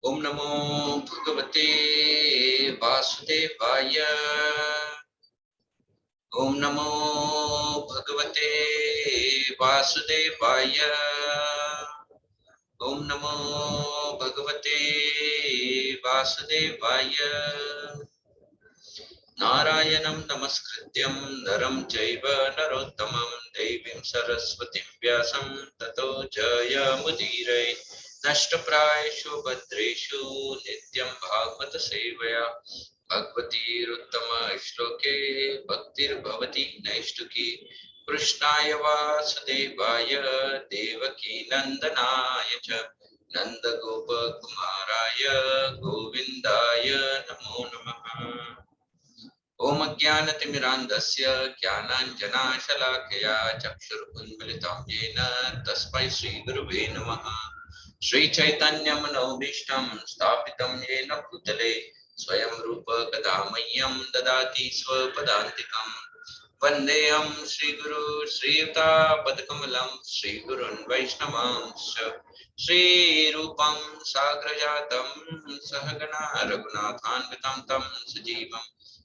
ओम नमो भगवते वासुदेवाय। ओम नमो भगवते वासुदेवाय। ओम नमो भगवते वासुदेवाय। नारायणं नमस्कृत्यं नरं चैव नरोत्तमं देवीं सरस्वतीं व्यासं ततो जयमुदीरये। नष्टप्रायेषु भद्रेषु नित्यं भागवत सेवया भगवतीरुत्तम श्लोके भक्तिर्भवति नैष्ठुकी। कृष्णाय वासुदेवाय देवकी नंदनाय च नन्दगोपकुमाराय गोविन्दाय नमो नमः। ओम ज्ञानतिमिरान्धस्य ज्ञानाञ्जनाशलाकया चक्षुरुन्मिलितं येन तस्मै श्रीगुरुवे नमः। श्रीचैतन्यमनोभीष्टं स्थापितं येन भूतले स्वयं रूप कदा मह्यं ददाति स्वपदान्तिकं। वन्देऽहं श्रीगुरु श्रीयुतापदकमलं श्रीगुरुन् वैष्णवांश्च श्रीरूपं साग्रजातं सहगणा रघुनाथान्वितं तं सजीवं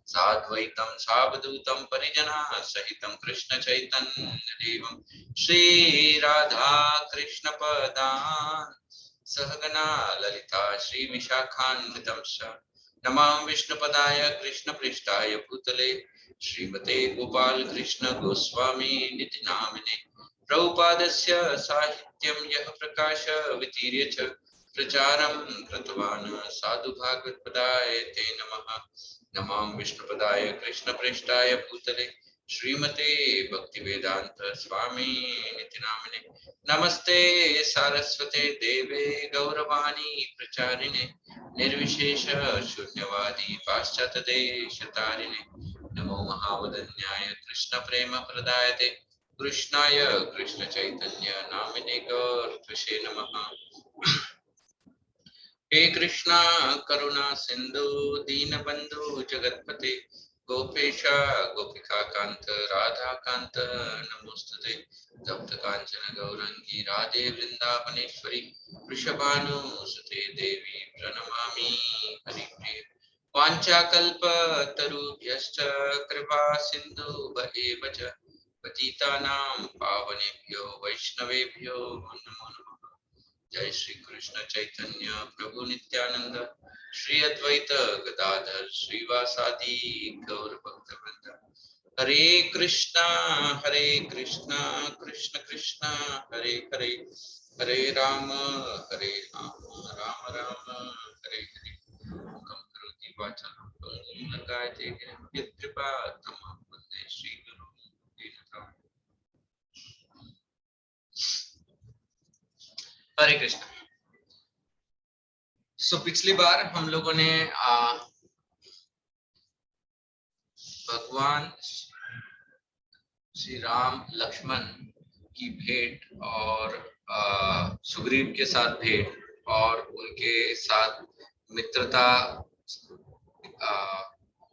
साद्वैतं सावधूतं परिजनः सहितं कृष्ण चैतन्य देवं श्रीराधा कृष्ण पदान् सहगणा ललिता श्री विशाखान्वितं च नमामि विष्णुपदाय कृष्ण पृष्ठाय भूतले श्रीमते गोपाल कृष्ण गोस्वामी निति नामिने। प्रभुपादस्य साहित्यं यः प्रकाश वितीर्य च प्रचारं कृतवान् साधु भागवत पदाय ते नमः। नमामि विष्णुपदाय कृष्ण पृष्ठाय भूतले श्रीमते भक्तिवेदांत स्वामी निति नामिने। नमस्ते सारस्वते देवे गौरवाणी प्रचारिणे निर्विशेष शून्यवादी पाश्चात्य देशतारिणे। नमो महावदन्याय कृष्ण प्रेम प्रदायते कृष्णाय कृष्ण चैतन्य नामिने गौरतुषे नमः। हे कृष्णा करुणा सिंधु दीनबंधु जगतपते गोपेश गोपिका कांत राधा कांत नमोस्तुते। तप्त कांचन गौरंगी राधे वृंदावनेश्वरी वृषभानुसुते देवी प्रणमामि हरिप्रिये। वाञ्छाकल्पतरुभ्यश्च कृपा सिन्धुभ्येव च पतितानां पावनेभ्यो वैष्णवेभ्यो नमो नमः। जय श्री कृष्ण चैतन्य प्रभु नित्यानंद श्री अद्वैत गदाधर श्रीवासादि गौर भक्तवृंद। हरे कृष्णा कृष्ण कृष्ण हरे हरे हरे राम राम राम हरे हरे। मुखं करोति वाचालं पङ्गुं लङ्घयते गिरिं यत्कृपातमहं वन्दे श्रीगुरुं दीनताम्। हरे कृष्ण। पिछली बार हम लोगों ने भगवान श्री राम लक्ष्मण की भेंट और सुग्रीव के साथ भेंट और उनके साथ मित्रता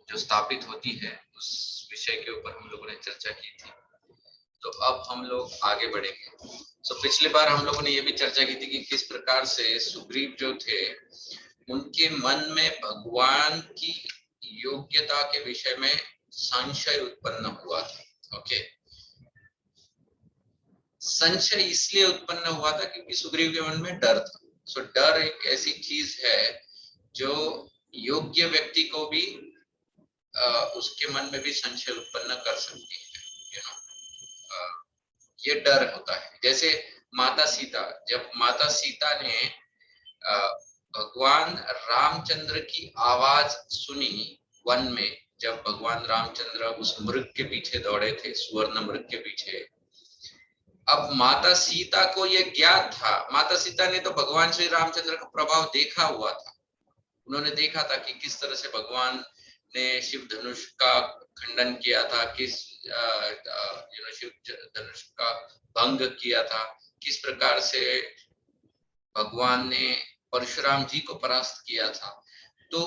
जो स्थापित होती है उस विषय के ऊपर हम लोगों ने चर्चा की थी। तो अब हम लोग आगे बढ़ेंगे। पिछली बार हम लोगों ने ये भी चर्चा की थी कि किस प्रकार से सुग्रीव जो थे उनके मन में भगवान की योग्यता के विषय में संशय उत्पन्न हुआ था। ओके, संशय इसलिए उत्पन्न हुआ था क्योंकि सुग्रीव के मन में डर था। डर एक ऐसी चीज है जो योग्य व्यक्ति को भी उसके मन में भी संशय उत्पन्न कर सकती है। ये डर होता है। जैसे माता सीता, जब माता सीता ने भगवान रामचंद्र की आवाज सुनी वन में, जब भगवान रामचंद्र उस मृग के पीछे दौड़े थे, सुवर्ण मृग के पीछे, अब माता सीता को यह ज्ञात था। माता सीता ने तो भगवान श्री रामचंद्र का प्रभाव देखा हुआ था। उन्होंने देखा था कि किस तरह से भगवान ने शिव धनुष का खंडन किया था, किस शिव धनुष का भंग किया था, किस प्रकार से भगवान ने परशुराम जी को परास्त किया था। तो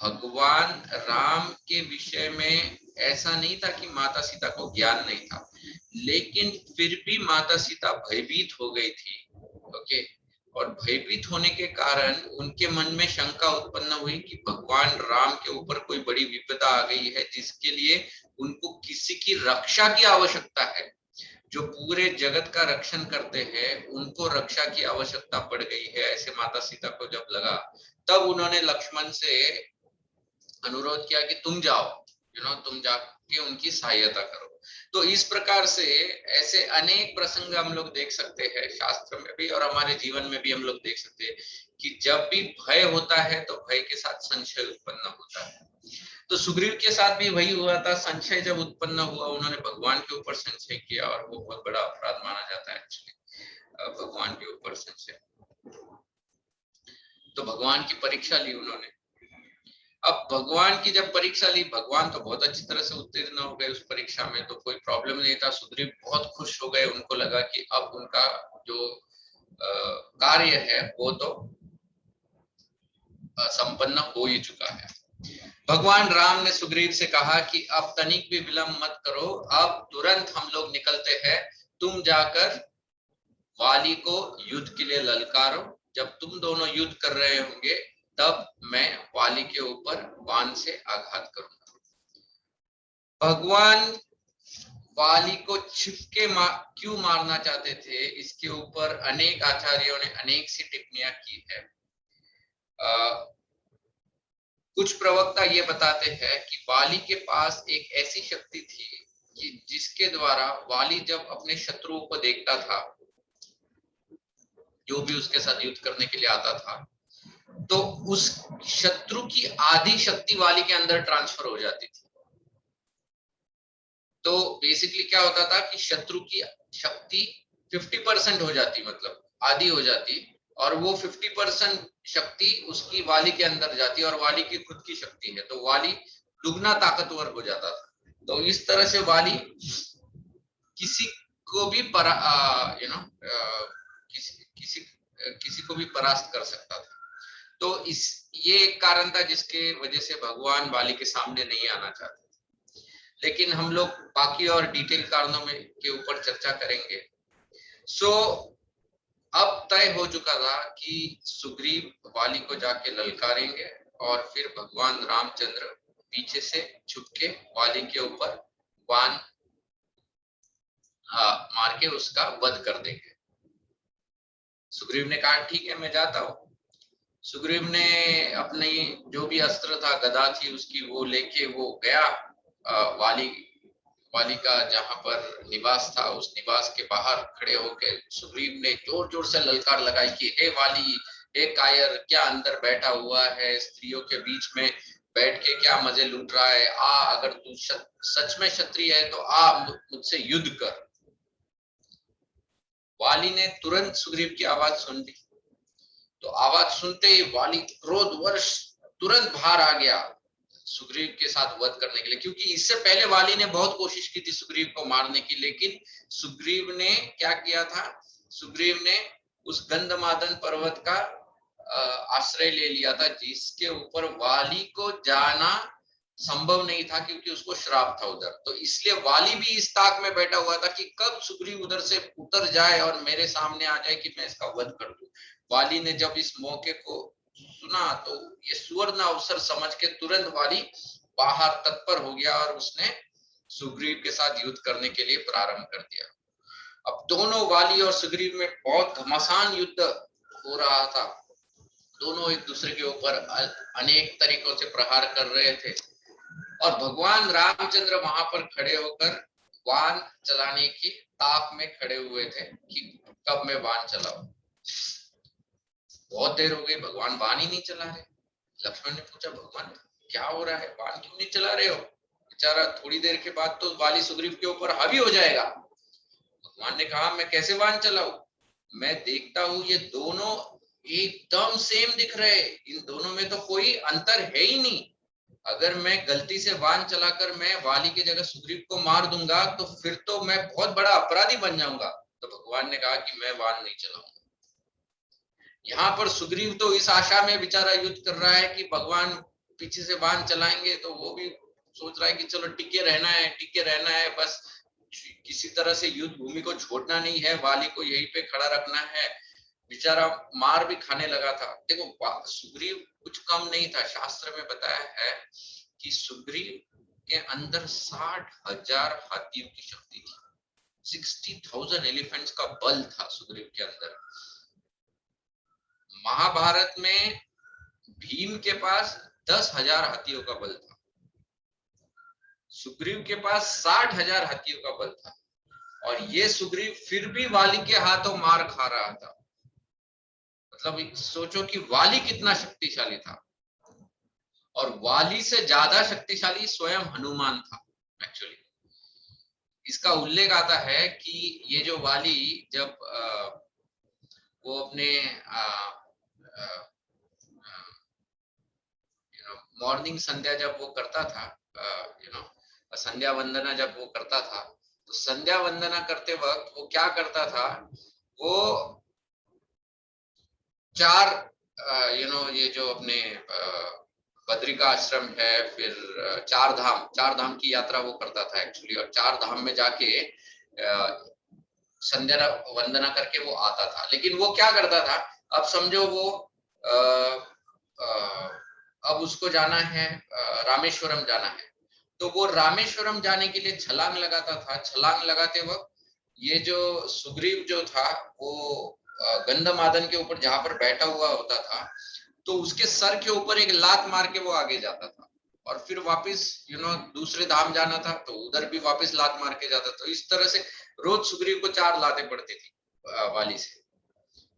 भगवान राम के विषय में ऐसा नहीं था कि माता सीता को ज्ञान नहीं था, लेकिन फिर भी माता सीता भयभीत हो गई थी। ओके, और भयभीत होने के कारण उनके मन में शंका उत्पन्न हुई कि भगवान राम के ऊपर कोई बड़ी विपदा आ गई है जिसके लिए उनको किसी की रक्षा की आवश्यकता है। जो पूरे जगत का रक्षण करते हैं उनको रक्षा की आवश्यकता पड़ गई है, ऐसे माता सीता को जब लगा, तब उन्होंने लक्ष्मण से अनुरोध किया कि तुम जाओ, तुम जाके उनकी सहायता करो। तो इस प्रकार से ऐसे अनेक प्रसंग हम लोग देख सकते हैं शास्त्र में भी और हमारे जीवन में भी हम लोग देख सकते हैं कि जब भी भय होता है तो भय के साथ संशय उत्पन्न होता है। तो सुग्रीव के साथ भी वही हुआ था, संशय जब उत्पन्न हुआ उन्होंने भगवान के ऊपर संशय किया और वो बहुत बड़ा अपराध माना जाता है एक्चुअली, भगवान के ऊपर संशय। तो भगवान की परीक्षा ली उन्होंने। अब भगवान की जब परीक्षा ली, भगवान तो बहुत अच्छी तरह से उत्तीर्ण हो गए उस परीक्षा में, तो कोई प्रॉब्लम नहीं था। सुग्रीव बहुत खुश हो गए, उनको लगा कि अब उनका जो कार्य है वो तो संपन्न हो ही चुका है। भगवान राम ने सुग्रीव से कहा कि अब तनिक भी विलंब मत करो, अब तुरंत हम लोग निकलते हैं, तुम जाकर वाली को युद्ध के लिए ललकारो। जब तुम दोनों युद्ध कर रहे होंगे तब मैं वाली के ऊपर बाण से आघात करूंगा। भगवान वाली को छिपके क्यों मारना चाहते थे, इसके ऊपर अनेक आचार्यों ने अनेक सी टिप्पणियां की है। कुछ प्रवक्ता ये बताते हैं कि वाली के पास एक ऐसी शक्ति थी कि जिसके द्वारा वाली जब अपने शत्रुओं को देखता था, जो भी उसके साथ युद्ध करने के लिए आता था, तो उस शत्रु की आधी शक्ति वाली के अंदर ट्रांसफर हो जाती थी। तो बेसिकली क्या होता था कि शत्रु की शक्ति 50% हो जाती, मतलब आधी हो जाती, और वो 50% शक्ति उसकी वाली के अंदर जाती और वाली की खुद की शक्ति है, तो वाली दुगना ताकतवर हो जाता था। तो इस तरह से वाली किसी को भी किसी को भी परास्त कर सकता था। तो ये एक कारण था जिसके वजह से भगवान वाली के सामने नहीं आना चाहते थे। लेकिन हम लोग बाकी और डिटेल कारणों में के ऊपर चर्चा करेंगे। अब तय हो चुका था कि सुग्रीव वाली को जाके ललकारेंगे और फिर भगवान रामचंद्र पीछे से छुप के वाली के ऊपर बाण मार के उसका वध कर देंगे। सुग्रीव ने कहा ठीक है मैं जाता हूँ। सुग्रीव ने अपनी जो भी अस्त्र था, गदा थी उसकी, वो लेके वो गया वाली का जहां पर निवास था, उस निवास के बाहर खड़े होकर सुग्रीव ने जोर जोर से ललकार लगाई कि हे वाली, हे कायर, क्या अंदर बैठा हुआ है स्त्रियों के बीच में बैठ के क्या मजे लूट रहा है, आ अगर तू सच में क्षत्रिय है तो आ मुझसे युद्ध कर। वाली ने तुरंत सुग्रीव की आवाज सुन ली, तो आवाज सुनते ही वाली क्रोधवश तुरंत बाहर आ गया सुग्रीव के साथ वध करने के लिए, क्योंकि इससे पहले वाली ने बहुत कोशिश की थी सुग्रीव को मारने की, लेकिन सुग्रीव ने क्या किया था, सुग्रीव ने उस गंधमादन पर्वत का आश्रय ले लिया था जिसके ऊपर वाली को जाना संभव नहीं था क्योंकि उसको श्राप था उधर। तो इसलिए वाली भी इस ताक में बैठा हुआ था कि कब सुग्रीव उधर से उतर जाए और मेरे सामने आ जाए कि मैं इसका वध कर दूं। वाली ने जब इस मौके को सुना तो ये सुवर्ण अवसर समझ के तुरंत वाली बाहर तत्पर हो गया और उसने सुग्रीव के साथ युद्ध करने के लिए प्रारंभ कर दिया। अब दोनों वाली और सुग्रीव में बहुत घमासान युद्ध हो रहा था। दोनों एक दूसरे के ऊपर अनेक तरीकों से प्रहार कर रहे थे और भगवान रामचंद्र वहां पर खड़े होकर बाण चलाने की ताक में खड़े हुए थे कि कब मैं बाण चलाऊं। बहुत देर हो गई, भगवान बाण ही नहीं चला रहे। लक्ष्मण ने पूछा भगवान क्या हो रहा है, बाण क्यों नहीं चला रहे हो? बेचारा थोड़ी देर के बाद तो वाली सुग्रीव के ऊपर हावी हो जाएगा। भगवान ने कहा मैं कैसे बाण चलाऊं, मैं देखता हूं ये दोनों एकदम सेम दिख रहे, इन दोनों में तो कोई अंतर है ही नहीं। अगर मैं गलती से बाण चलाकर मैं वाली की जगह सुग्रीव को मार दूंगा तो फिर तो मैं बहुत बड़ा अपराधी बन जाऊंगा। तो भगवान ने कहा कि मैं बाण नहीं चलाऊंगा। यहाँ पर सुग्रीव तो इस आशा में बेचारा युद्ध कर रहा है कि भगवान पीछे से बाण चलाएंगे, तो वो भी सोच रहा है कि चलो टिके रहना है, बस किसी तरह से युद्ध भूमि को छोड़ना नहीं है, वाली को यहीं पे खड़ा रखना है। बेचारा मार भी खाने लगा था। देखो सुग्रीव कुछ कम नहीं था, शास्त्र में बताया है कि सुग्रीव के अंदर 60,000 हाथियों की शक्ति थी। 60,000 एलिफेंट्स का बल था सुग्रीव के अंदर। महाभारत में भीम के पास 10,000 हाथियों का बल था, सुग्रीव के पास 60,000 हाथियों का बल था, और ये सुग्रीव फिर भी वाली के हाथों मार खा रहा था। मतलब सोचो कि वाली कितना शक्तिशाली था, और वाली से ज्यादा शक्तिशाली स्वयं हनुमान था एक्चुअली। इसका उल्लेख आता है कि ये जो वाली जब वो अपने मॉर्निंग संध्या जब वो करता था, संध्या वंदना जब वो करता था, तो संध्या वंदना करते वक्त वो क्या करता था, वो 4 ये जो अपने बद्रिका आश्रम है, फिर 4 धाम की यात्रा वो करता था एक्चुअली, और 4 धाम में जाके संध्या वंदना करके वो आता था। लेकिन वो क्या करता था, अब समझो वो अब उसको जाना है, रामेश्वरम जाना है, तो वो रामेश्वरम जाने के लिए छलांग लगाता था। छलांग लगाते वक्त ये जो सुग्रीव जो था वो गंधमादन के ऊपर जहां पर बैठा हुआ होता था, तो उसके सर के ऊपर एक लात मार के वो आगे जाता था, और फिर वापस दूसरे धाम जाना था तो उधर भी वापस लात मार के जाता। तो इस तरह से रोज सुग्रीव को 4 लातें पड़ती थी वाली से।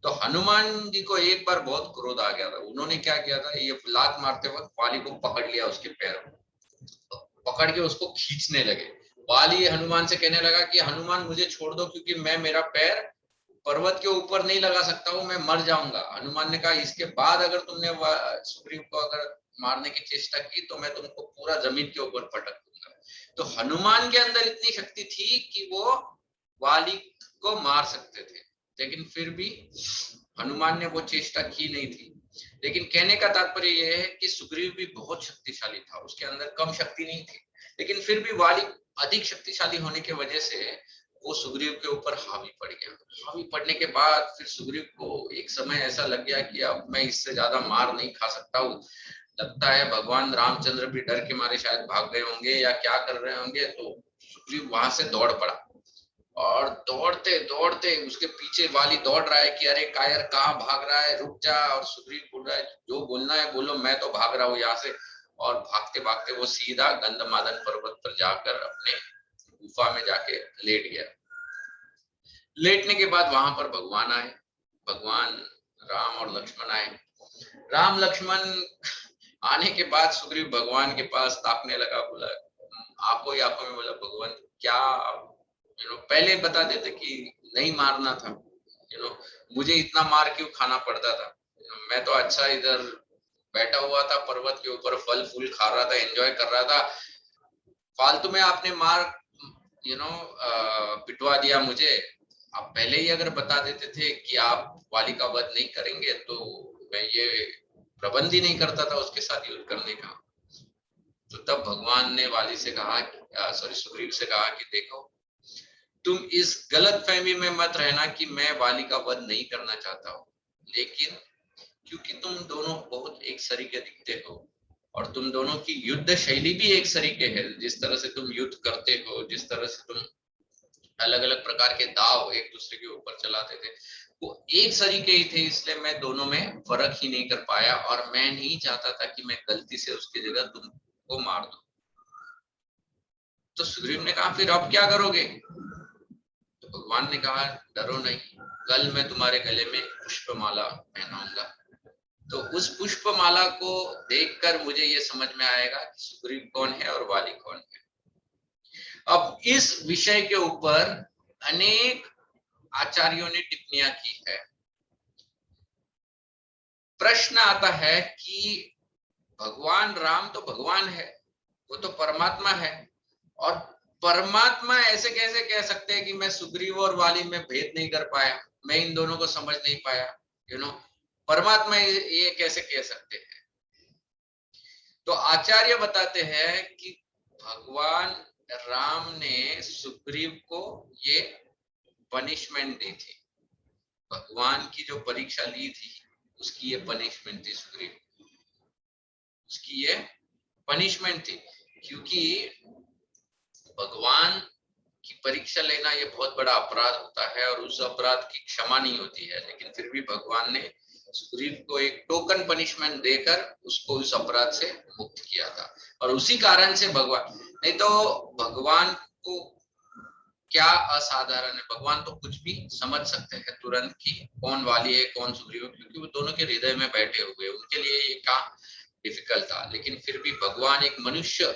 तो हनुमान जी को एक बार बहुत क्रोध आ गया था। उन्होंने क्या किया था, ये लात मारते वक्त वाली को पकड़ लिया उसके पैरों, पकड़ के उसको खींचने लगे। वाली हनुमान से कहने लगा कि हनुमान मुझे छोड़ दो, क्योंकि मैं मेरा पैर पर्वत के ऊपर नहीं लगा सकता हूँ, मैं मर जाऊंगा। हनुमान ने कहा इसके बाद अगर तुमने सुग्रीव को अगर मारने की चेष्टा की तो मैं तुमको पूरा जमीन के ऊपर पटक दूंगा। तो हनुमान के अंदर इतनी शक्ति थी कि वो वाली को मार सकते थे, लेकिन फिर भी हनुमान ने वो चेष्टा की नहीं थी। लेकिन कहने का तात्पर्य यह है कि सुग्रीव भी बहुत शक्तिशाली था, उसके अंदर कम शक्ति नहीं थी, लेकिन फिर भी वाली अधिक शक्तिशाली होने की वजह से वो सुग्रीव के ऊपर हावी पड़ गया। हावी पड़ने के बाद फिर सुग्रीव को एक समय ऐसा लग गया कि अब मैं इससे ज्यादा मार नहीं खा सकता हूँ। लगता है भगवान रामचंद्र भी डर के मारे शायद भाग गए होंगे या क्या कर रहे होंगे। तो सुग्रीव वहां से दौड़ पड़ा, और दौड़ते दौड़ते उसके पीछे वाली दौड़ रहा है कि अरे कायर कहाँ भाग रहा है, रुक जा। और सुग्रीव बोल रहा है जो बोलना है बोलो, मैं तो भाग रहा हूँ यहाँ से। और भागते भागते वो सीधा गंधमादन पर्वत पर जाकर अपने गुफा में जाके लेट गया। लेटने के बाद वहां पर भगवान आए, भगवान राम और लक्ष्मण आए। राम लक्ष्मण आने के बाद सुग्रीव भगवान के पास ताकने लगा, बोला आंखों ही आंखों में बोला, भगवान क्या पहले बता देते कि नहीं मारना था, मुझे इतना मार क्यों खाना पड़ता था। मैं तो अच्छा इधर बैठा हुआ था पर्वत के ऊपर, फल फूल खा रहा था, एंजॉय कर रहा था, फालतू में आपने मार पिटवा दिया मुझे। आप पहले ही अगर बता देते थे कि आप वाली का वध नहीं करेंगे तो मैं ये प्रबंध ही नहीं करता था उसके साथ युद्ध करने का। तो तब भगवान ने वाली से कहा, सुग्रीव से कहा कि देखो तुम इस गलत फहमी में मत रहना कि मैं वाली का वध नहीं करना चाहता हूँ, लेकिन क्योंकि तुम दोनों बहुत एक सरीके दिखते हो और तुम दोनों की युद्ध शैली भी एक सरीके है, जिस तरह से तुम युद्ध करते हो, जिस तरह से तुम अलग अलग प्रकार के दाव एक दूसरे के ऊपर चलाते थे, वो एक सरीके ही थे, इसलिए मैं दोनों में फर्क ही नहीं कर पाया, और मैं नहीं चाहता था कि मैं गलती से उसकी जगह तुमको मार दूं। तो सुग्रीव ने कहा फिर अब क्या करोगे। तो भगवान ने कहा डरो नहीं, कल मैं तुम्हारे गले में पुष्पमाला पहनाऊंगा, तो उस पुष्पमाला को देखकर मुझे ये समझ में आएगा कि सुग्रीव कौन है और वाली कौन है। अब इस विषय के ऊपर अनेक आचार्यों ने टिप्पणियां की है। प्रश्न आता है कि भगवान राम तो भगवान है, वो तो परमात्मा है, और परमात्मा ऐसे कैसे कह सकते हैं कि मैं सुग्रीव और वाली में भेद नहीं कर पाया, मैं इन दोनों को समझ नहीं पाया, परमात्मा ये कैसे कह सकते हैं। तो आचार्य बताते हैं कि भगवान राम ने सुग्रीव को ये पनिशमेंट दी थी। भगवान की जो परीक्षा ली थी उसकी ये पनिशमेंट थी सुग्रीव, उसकी ये पनिशमेंट थी, क्योंकि भगवान की परीक्षा लेना ये बहुत बड़ा अपराध होता है और उस अपराध की क्षमा नहीं होती है, लेकिन फिर भी भगवान ने सुग्रीव को एक टोकन पनिशमेंट देकर उसको उस अपराध से मुक्त किया था। और उसी कारण से भगवान, नहीं तो भगवान को क्या असाधारण है, भगवान तो कुछ भी समझ सकते हैं तुरंत कि कौन वाली है कौन सुग्रीव, क्योंकि वो दोनों के हृदय में बैठे हुए, उनके लिए ये क्या डिफिकल्ट था। लेकिन फिर भी भगवान एक मनुष्य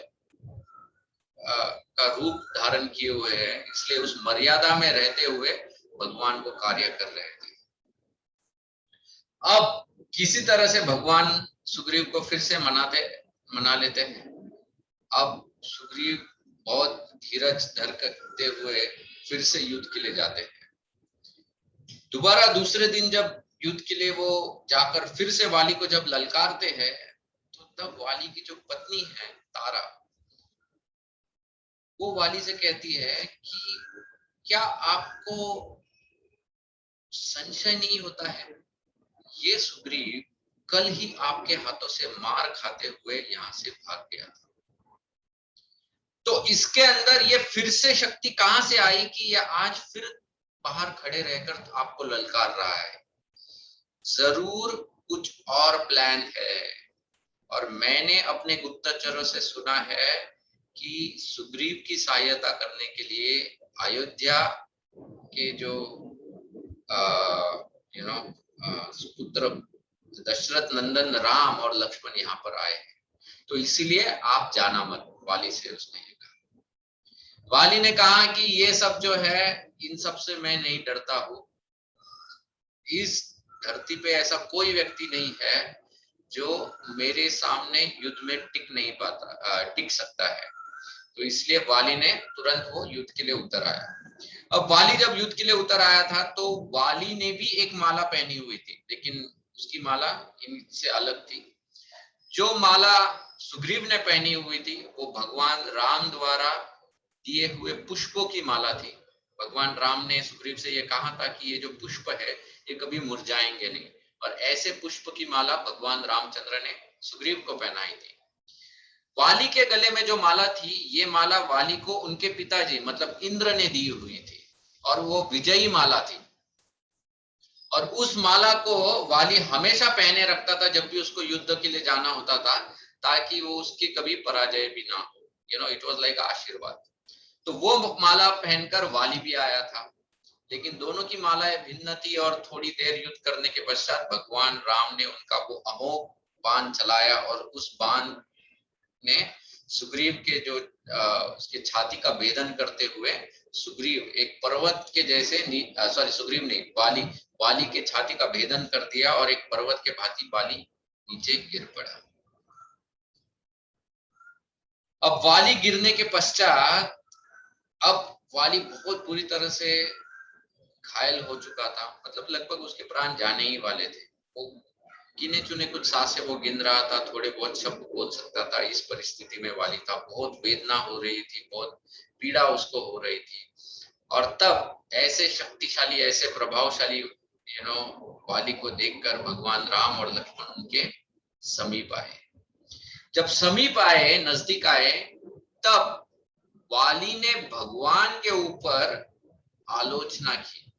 का रूप धारण किए हुए हैं, इसलिए उस मर्यादा में रहते हुए भगवान को कार्य कर रहे थे। अब किसी तरह से भगवान सुग्रीव को फिर से मना लेते हैं। अब सुग्रीव बहुत धीरज धरते हुए फिर से युद्ध के लिए जाते हैं। दोबारा दूसरे दिन जब युद्ध के लिए वो जाकर फिर से वाली को जब ललकारते हैं, तो तब वाली की जो पत्नी है तारा, वो वाली से कहती है कि क्या आपको संशय नहीं होता है, ये सुग्रीव कल ही आपके हाथों से मार खाते हुए यहां से भाग गया था। तो इसके अंदर ये फिर से शक्ति कहां से आई कि ये आज फिर बाहर खड़े रहकर आपको ललकार रहा है? जरूर कुछ और प्लान है। और मैंने अपने गुप्तचरों से सुना है कि सुग्रीव की सहायता करने के लिए अयोध्या के जो सुपुत्र दशरथ नंदन राम और लक्ष्मण यहाँ पर आए हैं, तो इसीलिए आप जाना मत, वाली से उसने ये कहा। वाली ने कहा कि ये सब जो है इन सब से मैं नहीं डरता हूं, इस धरती पे ऐसा कोई व्यक्ति नहीं है जो मेरे सामने युद्ध में टिक सकता है। तो इसलिए वाली ने तुरंत वो युद्ध के लिए उतर आया। अब वाली जब युद्ध के लिए उतर आया था तो वाली ने भी एक माला पहनी हुई थी, लेकिन उसकी माला इनसे अलग थी। जो माला सुग्रीव ने पहनी हुई थी वो भगवान राम द्वारा दिए हुए पुष्पों की माला थी। भगवान राम ने सुग्रीव से ये कहा था कि ये जो पुष्प है ये कभी मुरझाएंगे नहीं, और ऐसे पुष्प की माला भगवान रामचंद्र ने सुग्रीव को पहनाई थी। वाली के गले में जो माला थी, ये माला वाली को उनके पिताजी मतलब इंद्र ने दी हुई थी, और वो विजयी माला थी। और उस माला को वाली हमेशा पहने रखता था जब भी उसको युद्ध के लिए जाना होता था, ताकि वो उसकी कभी पराजय भी ना हो। इट वाज लाइक आशीर्वाद। तो वो माला पहनकर वाली भी आया था, लेकिन दोनों की मालाएं भिन्न थी। और थोड़ी देर युद्ध करने के पश्चात भगवान राम ने उनका वो अमोघ बाण चलाया, और उस बाण ने सुग्रीव के जो उसके छाती का भेदन करते हुए सुग्रीव एक पर्वत के जैसे सुग्रीव नहीं, वाली के छाती का भेदन कर दिया, और एक पर्वत के भांति वाली नीचे गिर पड़ा। अब वाली गिरने के पश्चात अब वाली बहुत बुरी तरह से घायल हो चुका था, मतलब लगभग उसके प्राण जाने ही वाले थे। वो गिने चुने कुछ सांसें वो गिन रहा था, थोड़े बहुत शब्द बोल सकता था। इस परिस्थिति में वाली था, बहुत वेदना हो रही थी, बहुत पीड़ा उसको हो रही थी। और तब ऐसे शक्तिशाली, ऐसे प्रभावशाली वाली को देखकर भगवान राम और लक्ष्मण उनके समीप आए। जब समीप आए, नजदीक आए, तब वाली ने भगवान के ऊपर आलोचना की।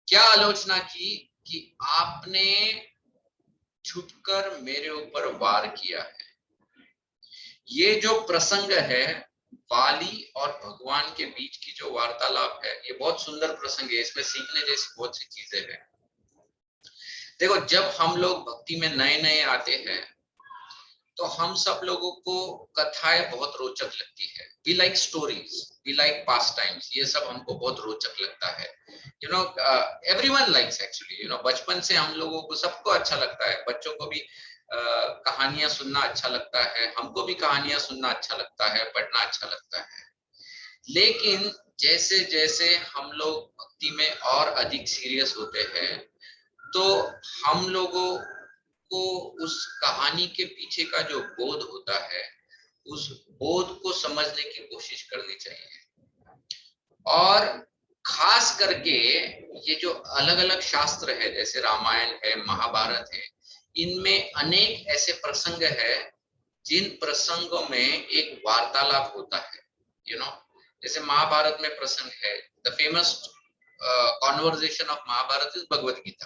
क्या आलोचना की? कि आपने छुपकर मेरे ऊपर वार किया है। ये जो प्रसंग है वाली और भगवान के बीच की जो वार्तालाप है, ये बहुत सुंदर प्रसंग है। इसमें सीखने जैसी बहुत सी चीजें हैं। देखो, जब हम लोग भक्ति में नए नए आते हैं तो हम सब लोगों को कथाएं बहुत रोचक लगती है। We like stories, we like pass times, ये सब हमको बहुत रोचक लगता है। Everyone likes actually. बचपन से हम लोगों को सबको अच्छा लगता है। बच्चों को भी कहानियां सुनना अच्छा लगता है, हमको भी कहानियां सुनना अच्छा लगता है, पढ़ना अच्छा लगता है। लेकिन जैसे जैसे हम लोग भक्ति में और अधिक सीरियस होते हैं, तो हम लोगों को उस कहानी के पीछे का जो बोध होता है, उस बोध को समझने की कोशिश करनी चाहिए। और खास करके ये जो अलग अलग शास्त्र है, जैसे रामायण है, महाभारत है, इनमें अनेक ऐसे प्रसंग है जिन प्रसंगों में एक वार्तालाप होता है, जैसे महाभारत में प्रसंग है, the famous conversation of Mahabharat is Bhagavad Gita,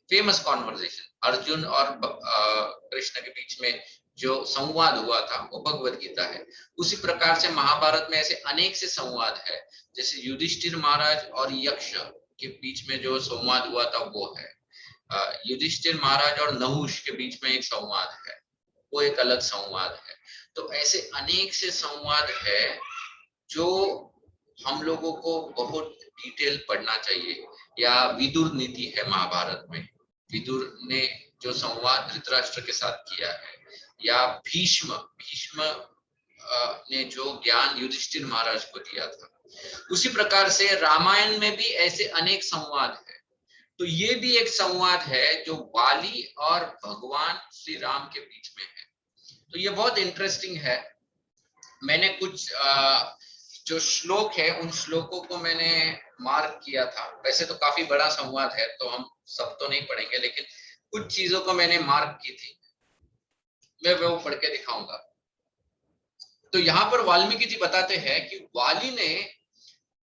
famous conversation Arjun और कृष्ण के बीच में जो संवाद हुआ था वो भगवत गीता है। उसी प्रकार से महाभारत में ऐसे अनेक से संवाद है, जैसे युधिष्ठिर महाराज और यक्ष के बीच में जो संवाद हुआ था वो है, युधिष्ठिर महाराज और नहुष के बीच में एक संवाद है, वो एक अलग संवाद है। तो ऐसे अनेक से संवाद है जो हम लोगों को बहुत डिटेल पढ़ना चाहिए। या विदुर नीति है महाभारत में, विदुर ने जो संवाद धृतराष्ट्र के साथ किया है, या भीष्म ने जो ज्ञान युधिष्ठिर महाराज को दिया था, उसी प्रकार से रामायण में भी ऐसे अनेक संवाद है। तो ये भी एक संवाद है जो वाली और भगवान श्री राम के बीच में है। तो ये बहुत इंटरेस्टिंग है। मैंने कुछ जो श्लोक है उन श्लोकों को मैंने मार्क किया था। वैसे तो काफी बड़ा संवाद है तो हम सब तो नहीं पढ़ेंगे, लेकिन कुछ चीजों को मैंने मार्क की थी, मैं वो पढ़ के दिखाऊंगा। तो यहाँ पर वाल्मीकि जी बताते हैं कि वाली ने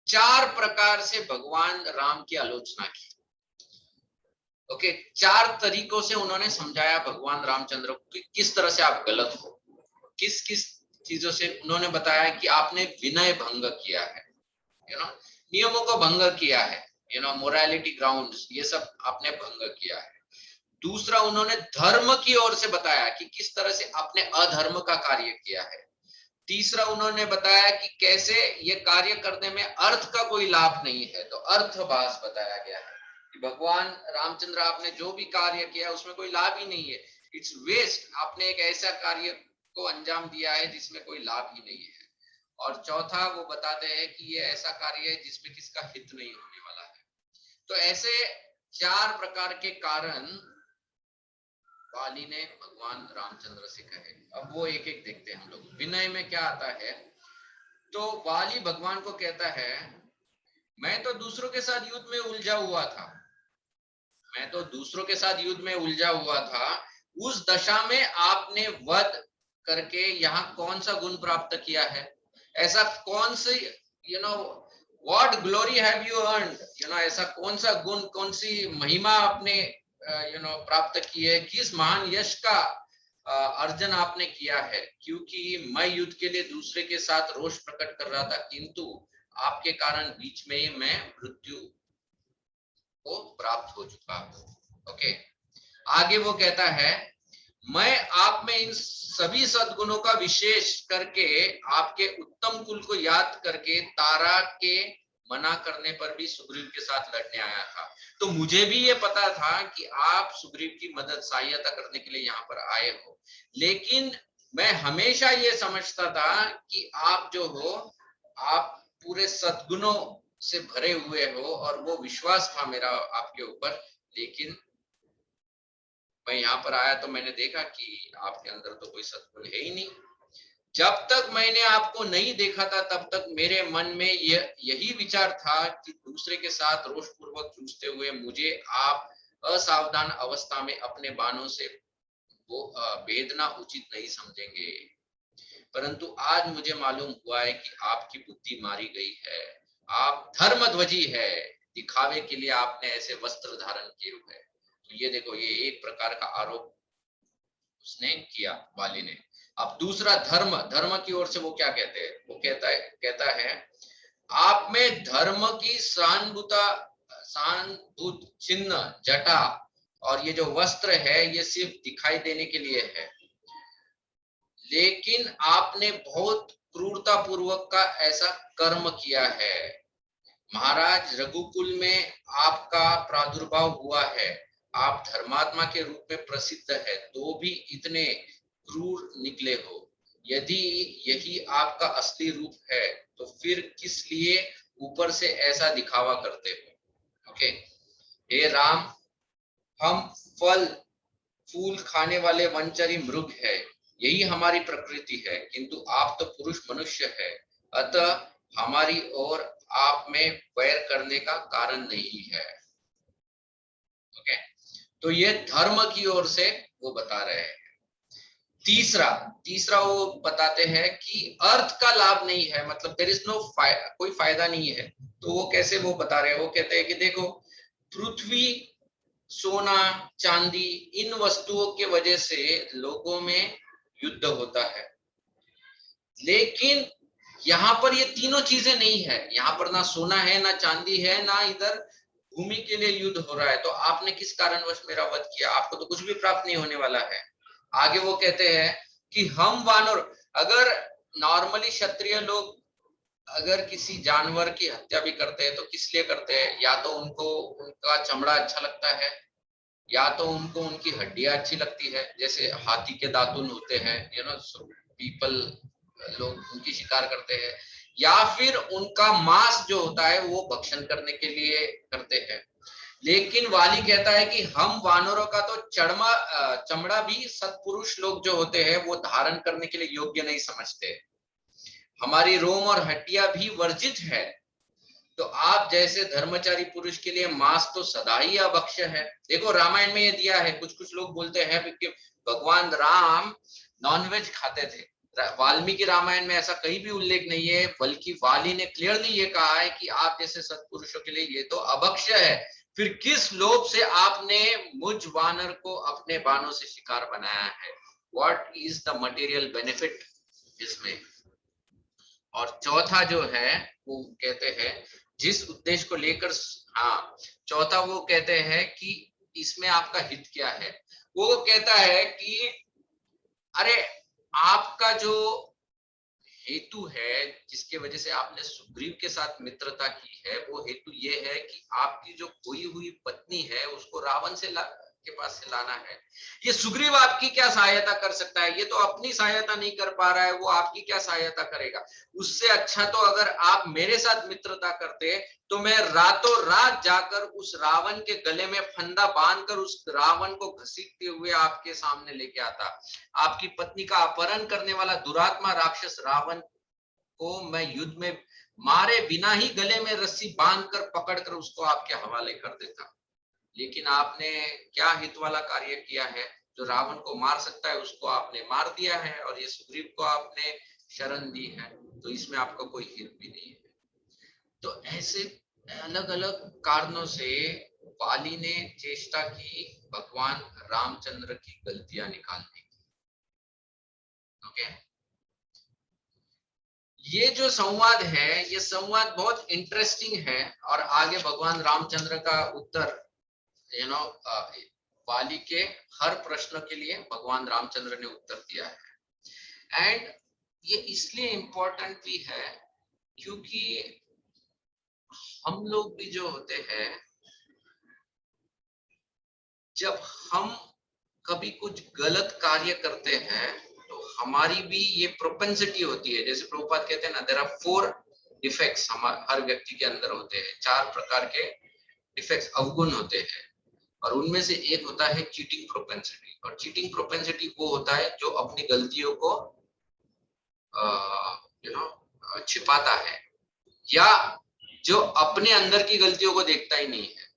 4 प्रकार से भगवान राम की आलोचना की। ओके, 4 तरीकों से उन्होंने समझाया भगवान रामचंद्र को कि किस तरह से आप गलत हो। किस किस चीजों से उन्होंने बताया कि आपने विनय भंग किया है, नियमों को भंग किया है, मोरालिटी ग्राउंड्स, ये सब आपने भंग किया है। दूसरा, उन्होंने धर्म की ओर से बताया कि किस तरह से आपने अधर्म का कार्य किया है। तीसरा, उन्होंने बताया कि कैसे ये कार्य करने में अर्थ का कोई लाभ नहीं है, तो अर्थभास बताया गया है कि भगवान रामचंद्र आपने जो भी कार्य किया उसमें कोई लाभ ही नहीं है, इट्स वेस्ट, आपने एक ऐसा कार्य को अंजाम दिया है जिसमें कोई लाभ ही नहीं है। और चौथा, वो बताते हैं कि ये ऐसा कार्य है जिसमें किसका हित नहीं होने वाला है। तो ऐसे 4 प्रकार के कारण वाली ने भगवान रामचंद्र से कहे। अब वो एक एक देखते हैं हम लोग। विनय में क्या आता है, तो वाली भगवान को कहता है, मैं तो दूसरों के साथ युद्ध में उलझा हुआ था, मैं तो दूसरों के साथ युद्ध में उलझा हुआ था, उस दशा में आपने वध करके यहाँ कौन सा गुण प्राप्त किया है? ऐसा कौन see what glory have you earned, ऐसा कौन सा गुण, कौन सी महिमा आपने प्राप्त की है, किस महान यश का अर्जन आपने किया है? क्योंकि मैं युद्ध के लिए दूसरे के साथ रोष प्रकट कर रहा था, किंतु आपके कारण बीच में ही मैं मृत्यु को प्राप्त हो चुका हूं। ओके, आगे वो कहता है, मैं आप में इन सभी सद्गुणों का विशेष करके आपके उत्तम कुल को याद करके तारा के मना करने पर भी सुग्रीव के साथ लड़ने आया था। तो मुझे भी ये पता था कि आप सुग्रीव की मदद सहायता करने के लिए यहाँ पर आए हो, लेकिन मैं हमेशा ये समझता था कि आप जो हो, आप पूरे सद्गुणों से भरे हुए हो, और वो विश्वास था मेरा आपके ऊपर। लेकिन मैं यहाँ पर आया तो मैंने देखा कि आपके अंदर तो कोई सद्गुण है ही नहीं। जब तक मैंने आपको नहीं देखा था तब तक मेरे मन में यही विचार था कि दूसरे के साथ रोषपूर्वक जूझते हुए मुझे आप असावधान अवस्था में अपने बाणों से वो भेदना उचित नहीं समझेंगे। परंतु आज मुझे मालूम हुआ है कि आपकी बुद्धि मारी गई है, आप धर्मध्वजी है, दिखावे के लिए आपने ऐसे वस्त्र धारण किए हुए हैं। तो ये देखो, ये एक प्रकार का आरोप उसने किया वाली ने। अब दूसरा, धर्म की ओर से वो क्या कहते हैं, वो कहता है आप में धर्म की सहानुभूत चिन्ह जटा और ये जो वस्त्र है ये सिर्फ दिखाई देने के लिए है, लेकिन आपने बहुत क्रूरता पूर्वक का ऐसा कर्म किया है। महाराज, रघुकुल में आपका प्रादुर्भाव हुआ है, आप धर्मात्मा के रूप में प्रसिद्ध है, तो भी इतने क्रूर निकले हो। यदि यही आपका असली रूप है तो फिर किस लिए ऊपर से ऐसा दिखावा करते हो? ओके, हे राम, हम फल फूल खाने वाले वनचरी मृग है, यही हमारी प्रकृति है, किंतु आप तो पुरुष मनुष्य है, अतः हमारी और आप में वैर करने का कारण नहीं है। ओके, तो ये धर्म की ओर से वो बता रहे हैं। तीसरा वो बताते हैं कि अर्थ का लाभ नहीं है, मतलब देयर इज नो कोई फायदा नहीं है। तो वो कैसे वो बता रहे हैं, वो कहते हैं कि देखो, पृथ्वी, सोना, चांदी, इन वस्तुओं के वजह से लोगों में युद्ध होता है, लेकिन यहाँ पर ये तीनों चीजें नहीं है। यहाँ पर ना सोना है, ना चांदी है, ना इधर भूमि के लिए युद्ध हो रहा है। तो आपने किस कारणवश मेरा वध किया? आपको तो कुछ भी प्राप्त नहीं होने वाला है। आगे वो कहते हैं कि हम वानर, अगर नॉर्मली क्षत्रिय लोग अगर किसी जानवर की हत्या भी करते हैं तो किस लिए करते हैं? या तो उनको उनका चमड़ा अच्छा लगता है, या तो उनको उनकी हड्डियां अच्छी लगती है, जैसे हाथी के दातुन होते हैं, पीपल, लोग उनकी शिकार करते हैं, या फिर उनका मांस जो होता है वो भक्षण करने के लिए करते हैं। लेकिन वाली कहता है कि हम वानरों का तो चमड़ा भी सत्पुरुष लोग जो होते हैं वो धारण करने के लिए योग्य नहीं समझते। हमारी रोम और हड्डियां भी वर्जित है। तो आप जैसे धर्मचारी पुरुष के लिए मांस तो सदा ही अभक्ष्य है। देखो रामायण में ये दिया है। कुछ कुछ लोग बोलते हैं कि भगवान राम नॉनवेज खाते थे। वाल्मीकि रामायण में ऐसा कहीं भी उल्लेख नहीं है, बल्कि वाली ने क्लियरली ये कहा है कि आप जैसे सत्पुरुषों के लिए ये तो अभक्ष्य है। फिर किस लोभ से आपने मुझ वानर को अपने बाणों से शिकार बनाया है? What is the material benefit इसमें? और चौथा जो है वो कहते हैं जिस उद्देश्य को लेकर, हाँ, चौथा वो कहते हैं कि इसमें आपका हित क्या है? वो कहता है कि अरे, आपका जो हेतु है जिसके वजह से आपने सुग्रीव के साथ मित्रता की है, वो हेतु ये है कि आपकी जो खोई हुई पत्नी है उसको रावण के पास से लाना है। ये सुग्रीव आपकी क्या सहायता कर सकता है? ये तो अपनी सहायता नहीं कर पा रहा है, वो आपकी क्या सहायता करेगा? उससे अच्छा तो अगर आप मेरे साथ मित्रता करते तो मैं रातों रात जाकर उस रावण के गले में फंदा बांधकर उस रावण को घसीटते हुए आपके सामने लेके आता। आपकी पत्नी का अपहरण करने वाला दुरात्मा राक्षस रावण को मैं युद्ध में मारे बिना ही गले में रस्सी बांधकर पकड़कर उसको आपके हवाले कर देता। लेकिन आपने क्या हित वाला कार्य किया है? जो रावण को मार सकता है उसको आपने मार दिया है, और ये सुग्रीव को आपने शरण दी है, तो इसमें आपका कोई हित भी नहीं है। तो ऐसे अलग अलग कारणों से वाली ने चेष्टा की भगवान रामचंद्र की गलतियां निकालने की। ओके, ये जो संवाद है, ये संवाद बहुत इंटरेस्टिंग है। और आगे भगवान रामचंद्र का उत्तर, वाली के हर प्रश्न के लिए भगवान रामचंद्र ने उत्तर दिया है। एंड ये इसलिए इम्पोर्टेंट भी है क्योंकि हम लोग भी जो होते हैं, जब हम कभी कुछ गलत कार्य करते हैं तो हमारी भी ये प्रोपेंसिटी होती है। जैसे प्रभुपाद कहते हैं ना, देयर आर 4 डिफेक्ट्स हर व्यक्ति के अंदर होते हैं। 4 प्रकार के डिफेक्ट्स, अवगुण होते हैं, और उनमें से एक होता है चीटिंग प्रोपेंसिटी। और चीटिंग प्रोपेंसिटी वो होता है जो अपनी गलतियों को छिपाता है, या जो अपने अंदर की गलतियों को देखता ही नहीं है,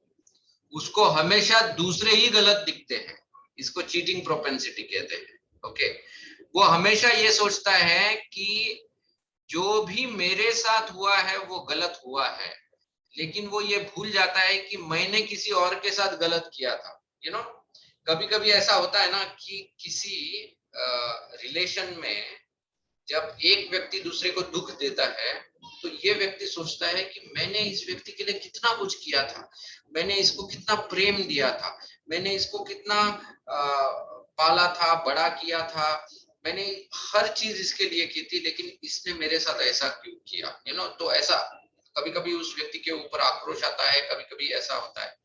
उसको हमेशा दूसरे ही गलत दिखते हैं। इसको चीटिंग प्रोपेंसिटी कहते हैं। ओके, वो हमेशा ये सोचता है कि जो भी मेरे साथ हुआ है वो गलत हुआ है, लेकिन वो ये भूल जाता है कि मैंने किसी और के साथ गलत किया था। कभी कभी ऐसा होता है ना कि किसी रिलेशन में जब एक व्यक्ति दूसरे को दुख देता है तो ये व्यक्ति सोचता है कि मैंने इस व्यक्ति के लिए कितना कुछ किया था, मैंने इसको कितना प्रेम दिया था, मैंने इसको कितना पाला था, बड़ा किया था, मैंने हर चीज इसके लिए की थी, लेकिन इसने मेरे साथ ऐसा क्यों किया? तो ऐसा कभी कभी उस व्यक्ति के ऊपर आक्रोश आता है, कभी कभी ऐसा होता है।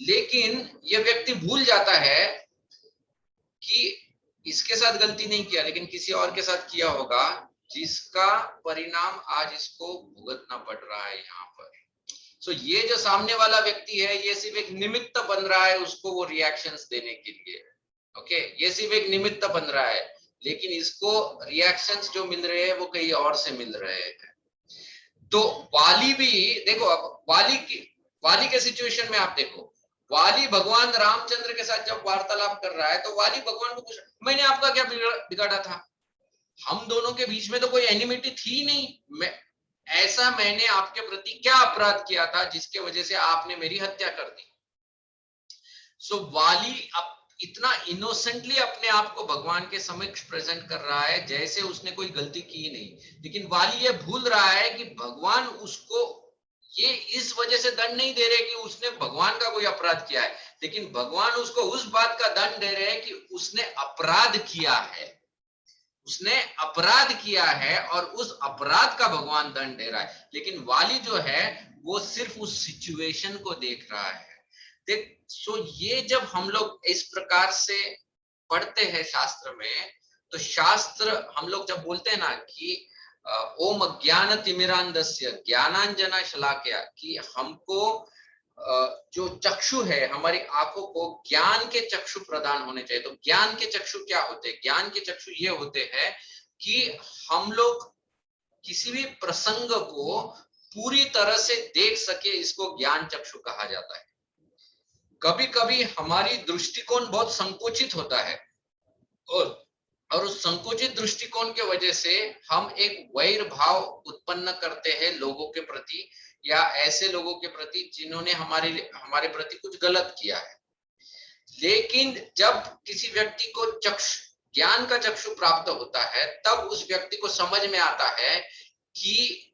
लेकिन ये व्यक्ति भूल जाता है कि इसके साथ गलती नहीं किया, लेकिन किसी और के साथ किया होगा, जिसका परिणाम आज इसको भुगतना पड़ रहा है यहाँ पर। सो ये जो सामने वाला व्यक्ति है, ये सिर्फ एक निमित्त बन रहा है उसको वो रिएक्शंस देने के लिए। ओके, ये सिर्फ एक निमित्त बन रहा है, लेकिन इसको रिएक्शंस जो मिल रहे हैं वो कहीं और से मिल रहे हैं। तो वाली भी देखो, अब वाली के सिचुएशन में आप देखो, वाली भगवान रामचंद्र के साथ जब वार्तालाप कर रहा है तो वाली भगवान को पूछ, मैंने आपका क्या बिगाड़ा था, हम दोनों के बीच में तो कोई एनिमिटी थी नहीं, मैंने आपके प्रति क्या अपराध किया था जिसके वजह से आपने मेरी हत्या कर दी। सो वाली अब इतना इनोसेंटली अपने आप को भगवान के समक्ष प्रेजेंट कर रहा है जैसे उसने कोई गलती की नहीं, लेकिन वाली ये भूल रहा है कि भगवान उसको ये इस वजह से दंड नहीं दे रहे कि उसने भगवान का कोई अपराध किया है, लेकिन भगवान उसको उस बात का दंड दे रहे हैं कि उसने अपराध किया है, उसने अपराध किया है और उस अपराध का भगवान दंड दे रहा है। लेकिन वाली जो है वो सिर्फ उस सिचुएशन को देख रहा है। देख, सो ये जब हम लोग इस प्रकार से पढ़ते हैं शास्त्र में, तो शास्त्र हम लोग जब बोलते हैं ना कि ओम ज्ञान तिमिरांधस्य ज्ञानांजना शलाकया, कि हमको जो चक्षु है हमारी आंखों को ज्ञान के चक्षु प्रदान होने चाहिए। तो ज्ञान के चक्षु क्या होते हैं? ज्ञान के चक्षु ये होते हैं कि हम लोग किसी भी प्रसंग को पूरी तरह से देख सके, इसको ज्ञान चक्षु कहा जाता है। कभी कभी हमारी दृष्टिकोण बहुत संकुचित होता है और उस संकुचित दृष्टिकोण के वजह से हम एक वैर भाव उत्पन्न करते हैं लोगों के प्रति, या ऐसे लोगों के प्रति जिन्होंने हमारे प्रति कुछ गलत किया है। लेकिन जब किसी व्यक्ति को ज्ञान का चक्षु प्राप्त होता है, तब उस व्यक्ति को समझ में आता है कि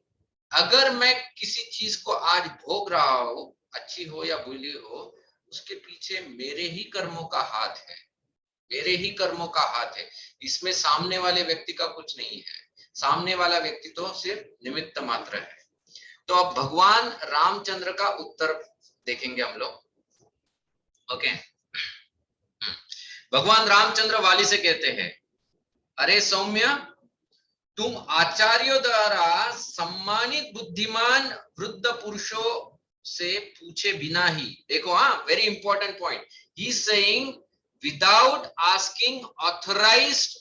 अगर मैं किसी चीज को आज भोग रहा हूं, अच्छी हो या बुरी हो, उसके पीछे मेरे ही कर्मों का हाथ है, मेरे ही कर्मों का हाथ है, इसमें सामने वाले व्यक्ति का कुछ नहीं है, सामने वाला व्यक्ति तो सिर्फ निमित्त मात्र है। तो अब भगवान रामचंद्र का उत्तर देखेंगे हम लोग। ओके, भगवान रामचंद्र वाली से कहते हैं, अरे सौम्य, तुम आचार्यों द्वारा सम्मानित बुद्धिमान वृद्ध पुरुषों से पूछे बिना ही, देखो हाँ, very important point, he is saying without asking authorised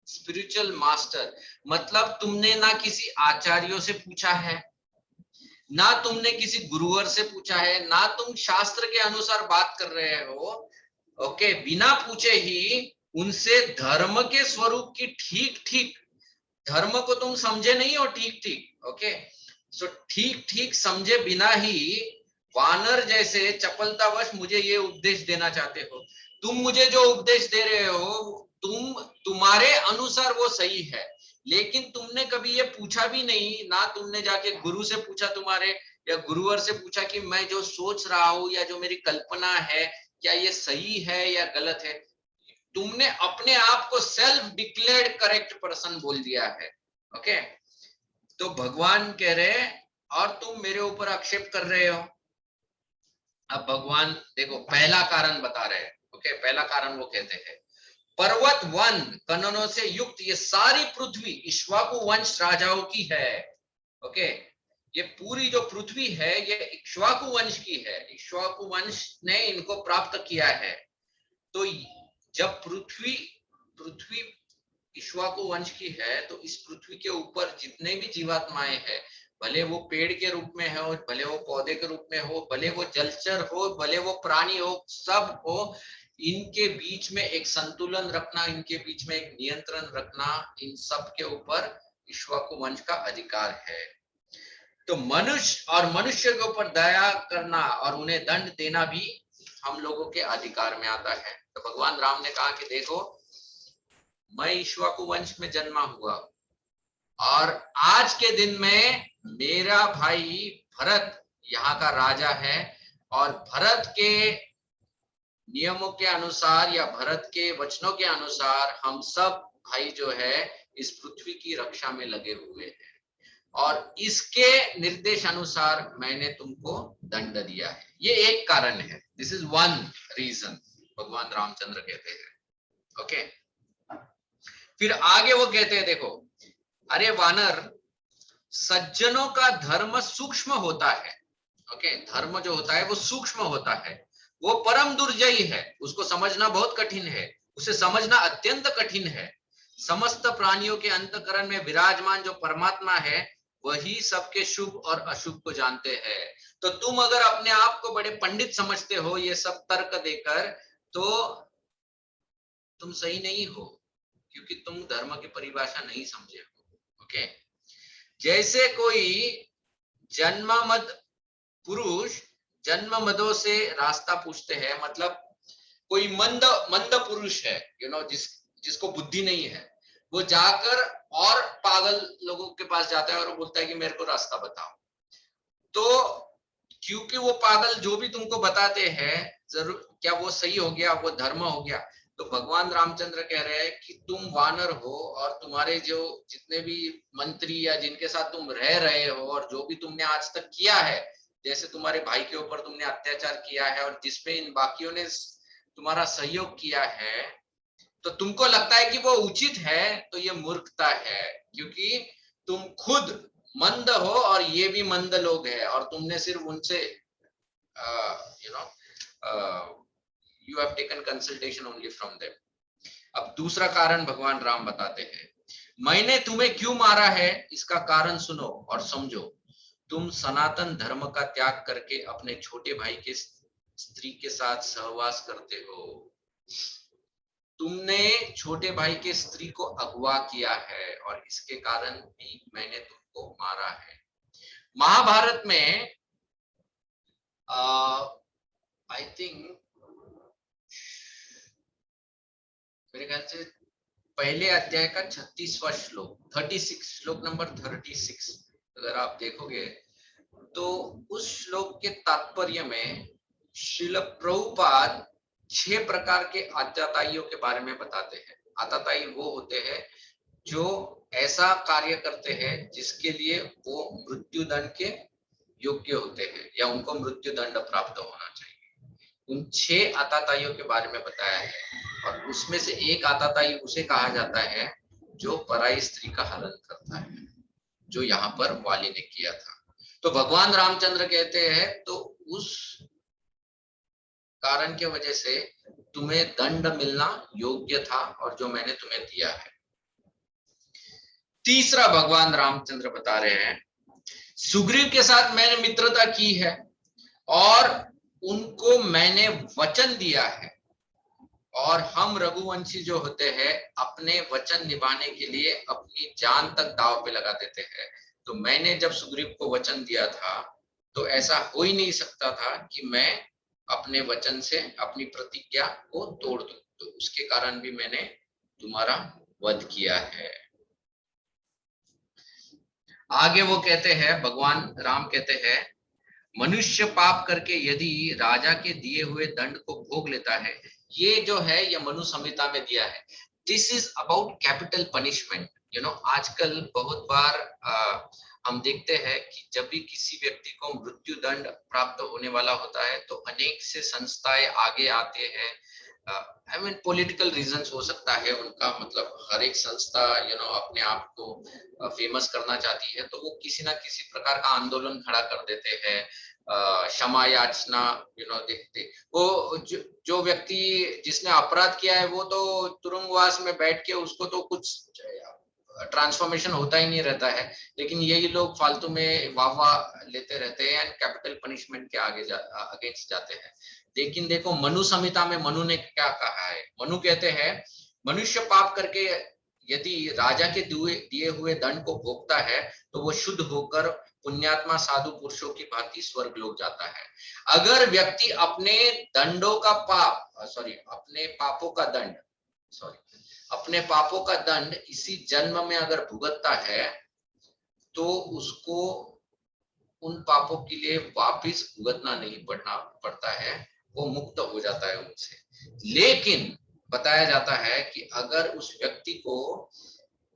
spiritual master, मतलब तुमने ना किसी आचार्यों से पूछा है, ना तुमने किसी गुरुवर से पूछा है, ना तुम शास्त्र के अनुसार बात कर रहे हो। ओके, बिना पूछे ही उनसे धर्म के स्वरूप की ठीक ठीक, धर्म को तुम समझे नहीं हो ठीक ठीक। ओके, सो ठीक ठीक समझे बिना ही वानर जैसे चपलतावश मुझे ये उपदेश देना चाहते हो। तुम मुझे जो उपदेश दे रहे हो तुम्हारे अनुसार वो सही है, लेकिन तुमने कभी ये पूछा भी नहीं, ना तुमने जाके गुरु से पूछा तुम्हारे या गुरुवर से पूछा कि मैं जो सोच रहा हूं या जो मेरी कल्पना है क्या ये सही है या गलत है। तुमने अपने आप को सेल्फ डिक्लेयर्ड करेक्ट पर्सन बोल दिया है। ओके, तो भगवान कह रहे और तुम मेरे ऊपर आक्षेप कर रहे हो। अब भगवान देखो पहला कारण बता रहे हैं। ओके, पहला कारण वो कहते हैं, पर्वत वन कननों से युक्त ये सारी पृथ्वी इक्ष्वाकु वंश राजाओं की है। ओके, ये पूरी जो पृथ्वी है ये इक्ष्वाकु वंश की है, इक्ष्वाकु वंश ने इनको प्राप्त किया है। तो जब पृथ्वी इक्ष्वाकु वंश की है, तो इस पृथ्वी के ऊपर जितने भी जीवात्माएं हैं, भले वो पेड़ के रूप में हो, भले वो पौधे के रूप में हो, भले वो जलचर हो, भले वो प्राणी हो, सब हो, इनके बीच में एक संतुलन रखना, इनके बीच में एक नियंत्रण रखना, इन सब के ऊपर इक्ष्वाकु वंश का अधिकार है। तो मनुष्य के ऊपर दया करना और उन्हें दंड देना भी हम लोगों के अधिकार में आता है। तो भगवान राम ने कहा कि देखो, मैं इक्ष्वाकु वंश में जन्मा हुआ और आज के दिन में मेरा भाई भरत यहाँ का राजा है, और भरत के नियमों के अनुसार या भरत के वचनों के अनुसार हम सब भाई जो है इस पृथ्वी की रक्षा में लगे हुए हैं, और इसके निर्देश अनुसार मैंने तुमको दंड दिया है। ये एक कारण है, दिस इज वन रीजन, भगवान रामचंद्र कहते हैं। ओके, फिर आगे वो कहते हैं, देखो अरे वानर, सज्जनों का धर्म सूक्ष्म होता है। ओके, धर्म जो होता है वो सूक्ष्म होता है, वो परम दुर्जयी है, उसको समझना बहुत कठिन है, उसे समझना अत्यंत कठिन है। समस्त प्राणियों के अंतःकरण में विराजमान जो परमात्मा है वही सबके शुभ और अशुभ को जानते हैं। तो तुम अगर अपने आप को बड़े पंडित समझते हो ये सब तर्क देकर, तो तुम सही नहीं हो, क्योंकि तुम धर्म की परिभाषा नहीं समझे हो। ओके, जैसे कोई जन्ममत पुरुष जन्म मदों से रास्ता पूछते हैं, मतलब कोई मंद मंद पुरुष है, जिसको बुद्धि नहीं है, वो जाकर और पागल लोगों के पास जाता है और वो बोलता है कि मेरे को रास्ता बताओ। तो क्योंकि वो पागल जो भी तुमको बताते हैं, जरूर क्या वो सही हो गया, वो धर्म हो गया? तो भगवान रामचंद्र कह रहे हैं कि तुम वानर हो और तुम्हारे जो जितने भी मंत्री या जिनके साथ तुम रह रहे हो और जो भी तुमने आज तक किया है, जैसे तुम्हारे भाई के ऊपर तुमने अत्याचार किया है और जिसपे इन बाकियों ने तुम्हारा सहयोग किया है, तो तुमको लगता है कि वो उचित है, तो ये मूर्खता है, क्योंकि तुम खुद मंद हो और ये भी मंद लोग हैं और तुमने सिर्फ उनसे you have taken consultation only from them. अब दूसरा कारण भगवान राम बताते हैं, मैंने तुम्हें क्यों मारा है इसका कारण सुनो और समझो। तुम सनातन धर्म का त्याग करके अपने छोटे भाई के स्त्री के साथ सहवास करते हो। तुमने छोटे भाई के स्त्री को अगवा किया है और इसके कारण भी मैंने तुमको मारा है। महाभारत में आई थिंक मेरे ख्याल से पहले अध्याय का 36वां श्लोक, 36 श्लोक नंबर 36, अगर आप देखोगे तो उस श्लोक के तात्पर्य में श्रील प्रभुपाद 6 प्रकार के आताताइयों के बारे में बताते हैं। आताताई वो होते हैं जो ऐसा कार्य करते हैं जिसके लिए वो मृत्युदंड के योग्य होते हैं या उनको मृत्युदंड प्राप्त होना चाहिए। उन 6 आताताइयों के बारे में बताया है और उसमें से एक आताताई उसे कहा जाता है जो पराई स्त्री का हरण करता है, जो यहाँ पर वाली ने किया था। तो भगवान रामचंद्र कहते हैं तो उस कारण के वजह से तुम्हें दंड मिलना योग्य था और जो मैंने तुम्हें दिया है। तीसरा भगवान रामचंद्र बता रहे हैं, सुग्रीव के साथ मैंने मित्रता की है और उनको मैंने वचन दिया है, और हम रघुवंशी जो होते हैं अपने वचन निभाने के लिए अपनी जान तक दांव पे लगा देते हैं। तो मैंने जब सुग्रीव को वचन दिया था तो ऐसा हो ही नहीं सकता था कि मैं अपने वचन से अपनी प्रतिज्ञा को तोड़ दूं, तो उसके कारण भी मैंने तुम्हारा वध किया है। आगे वो कहते हैं, भगवान राम कहते हैं, मनुष्य पाप करके यदि राजा के दिए हुए दंड को भोग लेता है, ये जो है ये मनु संहिता में दिया है। This is about capital punishment. आजकल बहुत बार हम देखते हैं कि जब भी किसी व्यक्ति को मृत्यु दंड प्राप्त होने वाला होता है तो अनेक से संस्थाएं आगे आते हैं। आई मीन पॉलिटिकल रीजंस हो सकता है उनका, मतलब हर एक संस्था अपने आप को फेमस करना चाहती है, तो वो किसी ना किसी प्रकार का आंदोलन खड़ा कर देते हैं, क्षमा याचना देखते। वो जो व्यक्ति जिसने अपराध किया है वो तो तुरुंगवास में बैठ के उसको तो कुछ ट्रांसफॉर्मेशन होता ही नहीं रहता है, लेकिन यही लोग फालतू में वाह लेते रहते हैं एंड कैपिटल पनिशमेंट के अगेंस्ट जाते हैं। लेकिन देखो मनु संहिता में मनु ने क्या कहा है। मनु कहते हैं, मनुष्य पाप करके यदि राजा के दिए हुए दंड को भोगता है तो वो शुद्ध होकर पुण्यात्मा साधु पुरुषों की भांति स्वर्ग लोक जाता है। अगर व्यक्ति अपने दंडों का अपने पापों का दंड इसी जन्म में अगर भुगतता है तो उसको उन पापों के लिए वापिस भुगतना नहीं पड़ता है, वो मुक्त हो जाता है उनसे। लेकिन बताया जाता है कि अगर उस व्यक्ति को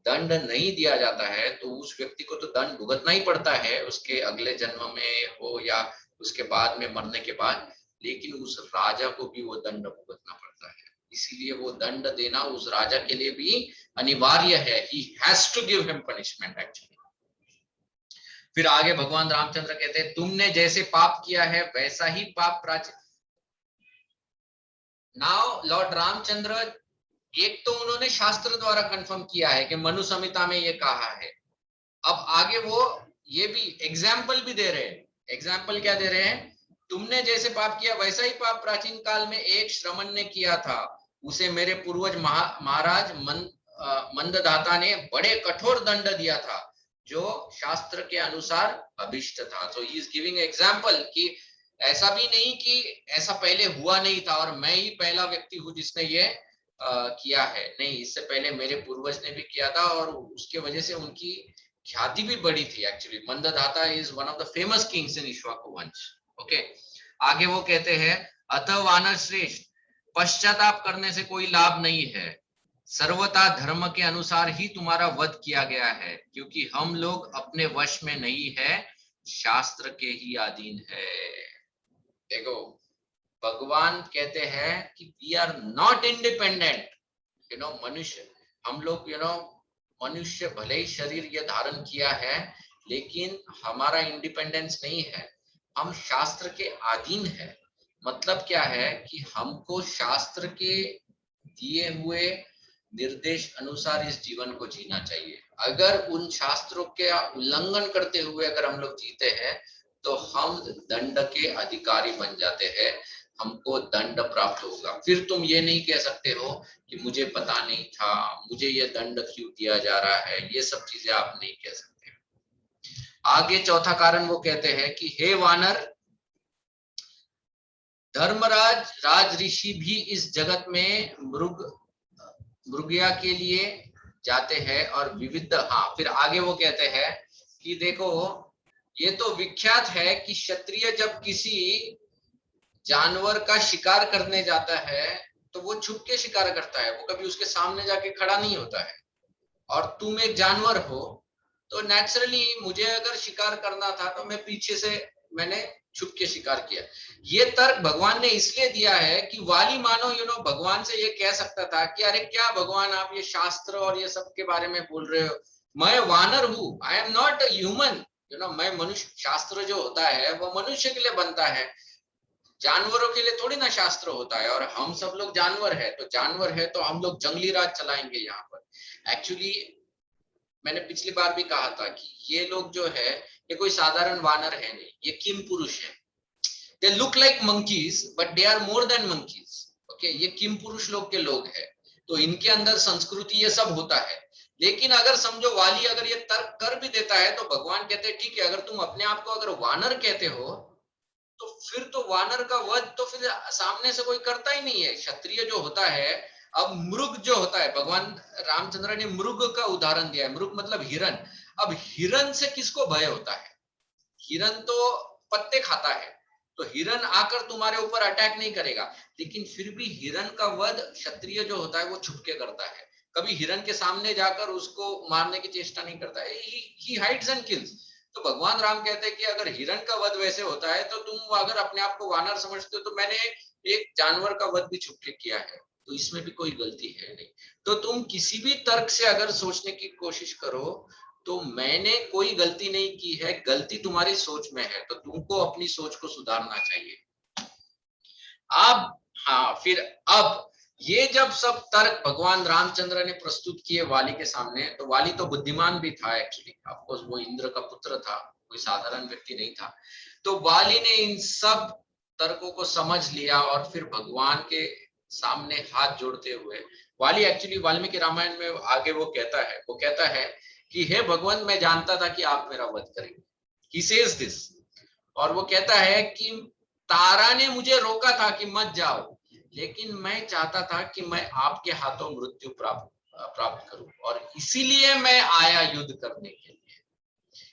दंड नहीं दिया जाता है तो उस व्यक्ति को तो दंड भुगतना ही पड़ता है, उसके अगले जन्म में हो या उसके बाद में मरने के बाद, लेकिन उस राजा को भी वो दंड भुगतना पड़ता है। इसीलिए वो दंड देना उस राजा के लिए भी अनिवार्य है। He has to give him punishment actually। फिर आगे भगवान रामचंद्र कहते हैं, तुमने जैसे पाप किया है वैसा ही पाप प्राचित। नाउ लॉर्ड रामचंद्र, एक तो उन्होंने शास्त्र द्वारा कंफर्म किया है कि मनु संहिता में ये कहा है, अब आगे वो ये भी एग्जाम्पल भी दे रहे हैं। एग्जाम्पल क्या दे रहे हैं? तुमने जैसे पाप किया वैसा ही पाप प्राचीन काल में एक श्रमण ने किया था, उसे मेरे पूर्वज महाराज मंददाता ने बड़े कठोर दंड दिया था, जो शास्त्र के अनुसार अभिष्ट था। तो ही इज गिविंग एग्जाम्पल कि ऐसा भी नहीं कि ऐसा पहले हुआ नहीं था और मैं ही पहला व्यक्ति हूं जिसने ये किया है। नहीं, इससे पहले मेरे पूर्वज ने भी किया था और उसके वजह से उनकी ख्याति भी बड़ी थी। Actually Mandhata is one of the famous kings in Ikshvaku वंश। ओके, आगे वो कहते हैं, अतः वानर श्रेष्ठ, पश्चाताप करने से कोई लाभ नहीं है, सर्वथा धर्म के अनुसार ही तुम्हारा वध किया गया है, क्योंकि हम लोग अपने वश में नहीं है, शास्त्र के ही अधीन है। देखो, भगवान कहते हैं कि वी आर नॉट इंडिपेंडेंट। मनुष्य, हम लोग मनुष्य भले ही शरीर ये धारण किया है, लेकिन हमारा इंडिपेंडेंस नहीं है, हम शास्त्र के अधीन है। मतलब क्या है कि हमको शास्त्र के दिए हुए निर्देश अनुसार इस जीवन को जीना चाहिए। अगर उन शास्त्रों के उल्लंघन करते हुए अगर हम लोग जीते हैं तो हम दंड के अधिकारी बन जाते हैं, हमको दंड प्राप्त होगा। फिर तुम ये नहीं कह सकते हो कि मुझे पता नहीं था, मुझे ये दंड क्यों दिया जा रहा है, ये सब चीजें आप नहीं कह सकते। आगे चौथा कारण वो कहते हैं कि हे वानर, धर्मराज राज ऋषि भी इस जगत में मृगया के लिए जाते हैं और विविध, हाँ फिर आगे वो कहते हैं कि देखो, ये तो विख्यात है कि क्षत्रिय जब किसी जानवर का शिकार करने जाता है तो वो छुप के शिकार करता है, वो कभी उसके सामने जाके खड़ा नहीं होता है। और तुम एक जानवर हो तो नेचुरली मुझे अगर शिकार करना था तो मैं पीछे से मैंने छुप के शिकार किया। ये तर्क भगवान ने इसलिए दिया है कि वाली मानो भगवान से ये कह सकता था कि अरे क्या भगवान आप ये शास्त्र और ये सब के बारे में बोल रहे हो, मैं वानर हूँ, आई एम नॉट ह्यूमन, मैं मनुष्य। शास्त्र जो होता है वो मनुष्य के लिए बनता है, जानवरों के लिए थोड़ी ना शास्त्र होता है। और हम सब लोग जानवर है, तो जानवर है तो हम लोग जंगली राज चलाएंगे यहाँ पर। एक्चुअली मैंने पिछली बार भी कहा था कि ये लोग जो है ये कोई साधारण वानर है नहीं, ये किम पुरुष है। They look like monkeys but they are more than monkeys. Okay, ये किम पुरुष लोग के लोग हैं, तो इनके अंदर संस्कृति ये सब होता है। लेकिन अगर समझो वाली अगर ये तर्क कर भी देता है तो भगवान कहते हैं ठीक है, अगर तुम अपने आप को अगर वानर कहते हो तो फिर तो वानर का वध तो फिर सामने से कोई करता ही नहीं है। क्षत्रिय जो होता है, अब मृग जो होता है, भगवान रामचंद्र ने मृग का उदाहरण दिया है। मृग मतलब हिरन। अब हिरन से किसको भय होता है? हिरन तो पत्ते खाता है, तो हिरन आकर तुम्हारे ऊपर अटैक नहीं करेगा। लेकिन फिर भी हिरन का वध क्षत्रिय जो होता है वो छुपके करता है, कभी हिरन के सामने जाकर उसको मारने की चेष्टा नहीं करता है, ही हाइड्स एंड किल्स। तो भगवान राम कहते हैं कि अगर हिरन का वध वैसे होता है तो तुम अगर अपने आप को वानर समझते हो तो मैंने एक जानवर का वध भी छुपके किया है, तो इसमें भी कोई गलती है नहीं। तो तुम किसी भी तर्क से अगर सोचने की कोशिश करो तो मैंने कोई गलती नहीं की है, गलती तुम्हारी सोच में है, तो तुमको अपनी सोच को सुधारना चाहिए। अब हाँ, फिर अब ये जब सब तर्क भगवान रामचंद्र ने प्रस्तुत किए वाली के सामने, तो वाली तो बुद्धिमान भी था एक्चुअली, ऑफकोर्स वो इंद्र का पुत्र था, कोई साधारण व्यक्ति नहीं था। तो वाली ने इन सब तर्कों को समझ लिया और फिर भगवान के सामने हाथ जोड़ते हुए, वाली एक्चुअली वाल्मीकि रामायण में आगे वो कहता है कि हे भगवान, मैं जानता था कि आप मेरा वध करेंगे। He says this, और वो कहता है कि तारा ने मुझे रोका था कि मत जाओ, लेकिन मैं चाहता था कि मैं आपके हाथों मृत्यु प्राप्त करूं, और इसीलिए मैं आया युद्ध करने के लिए,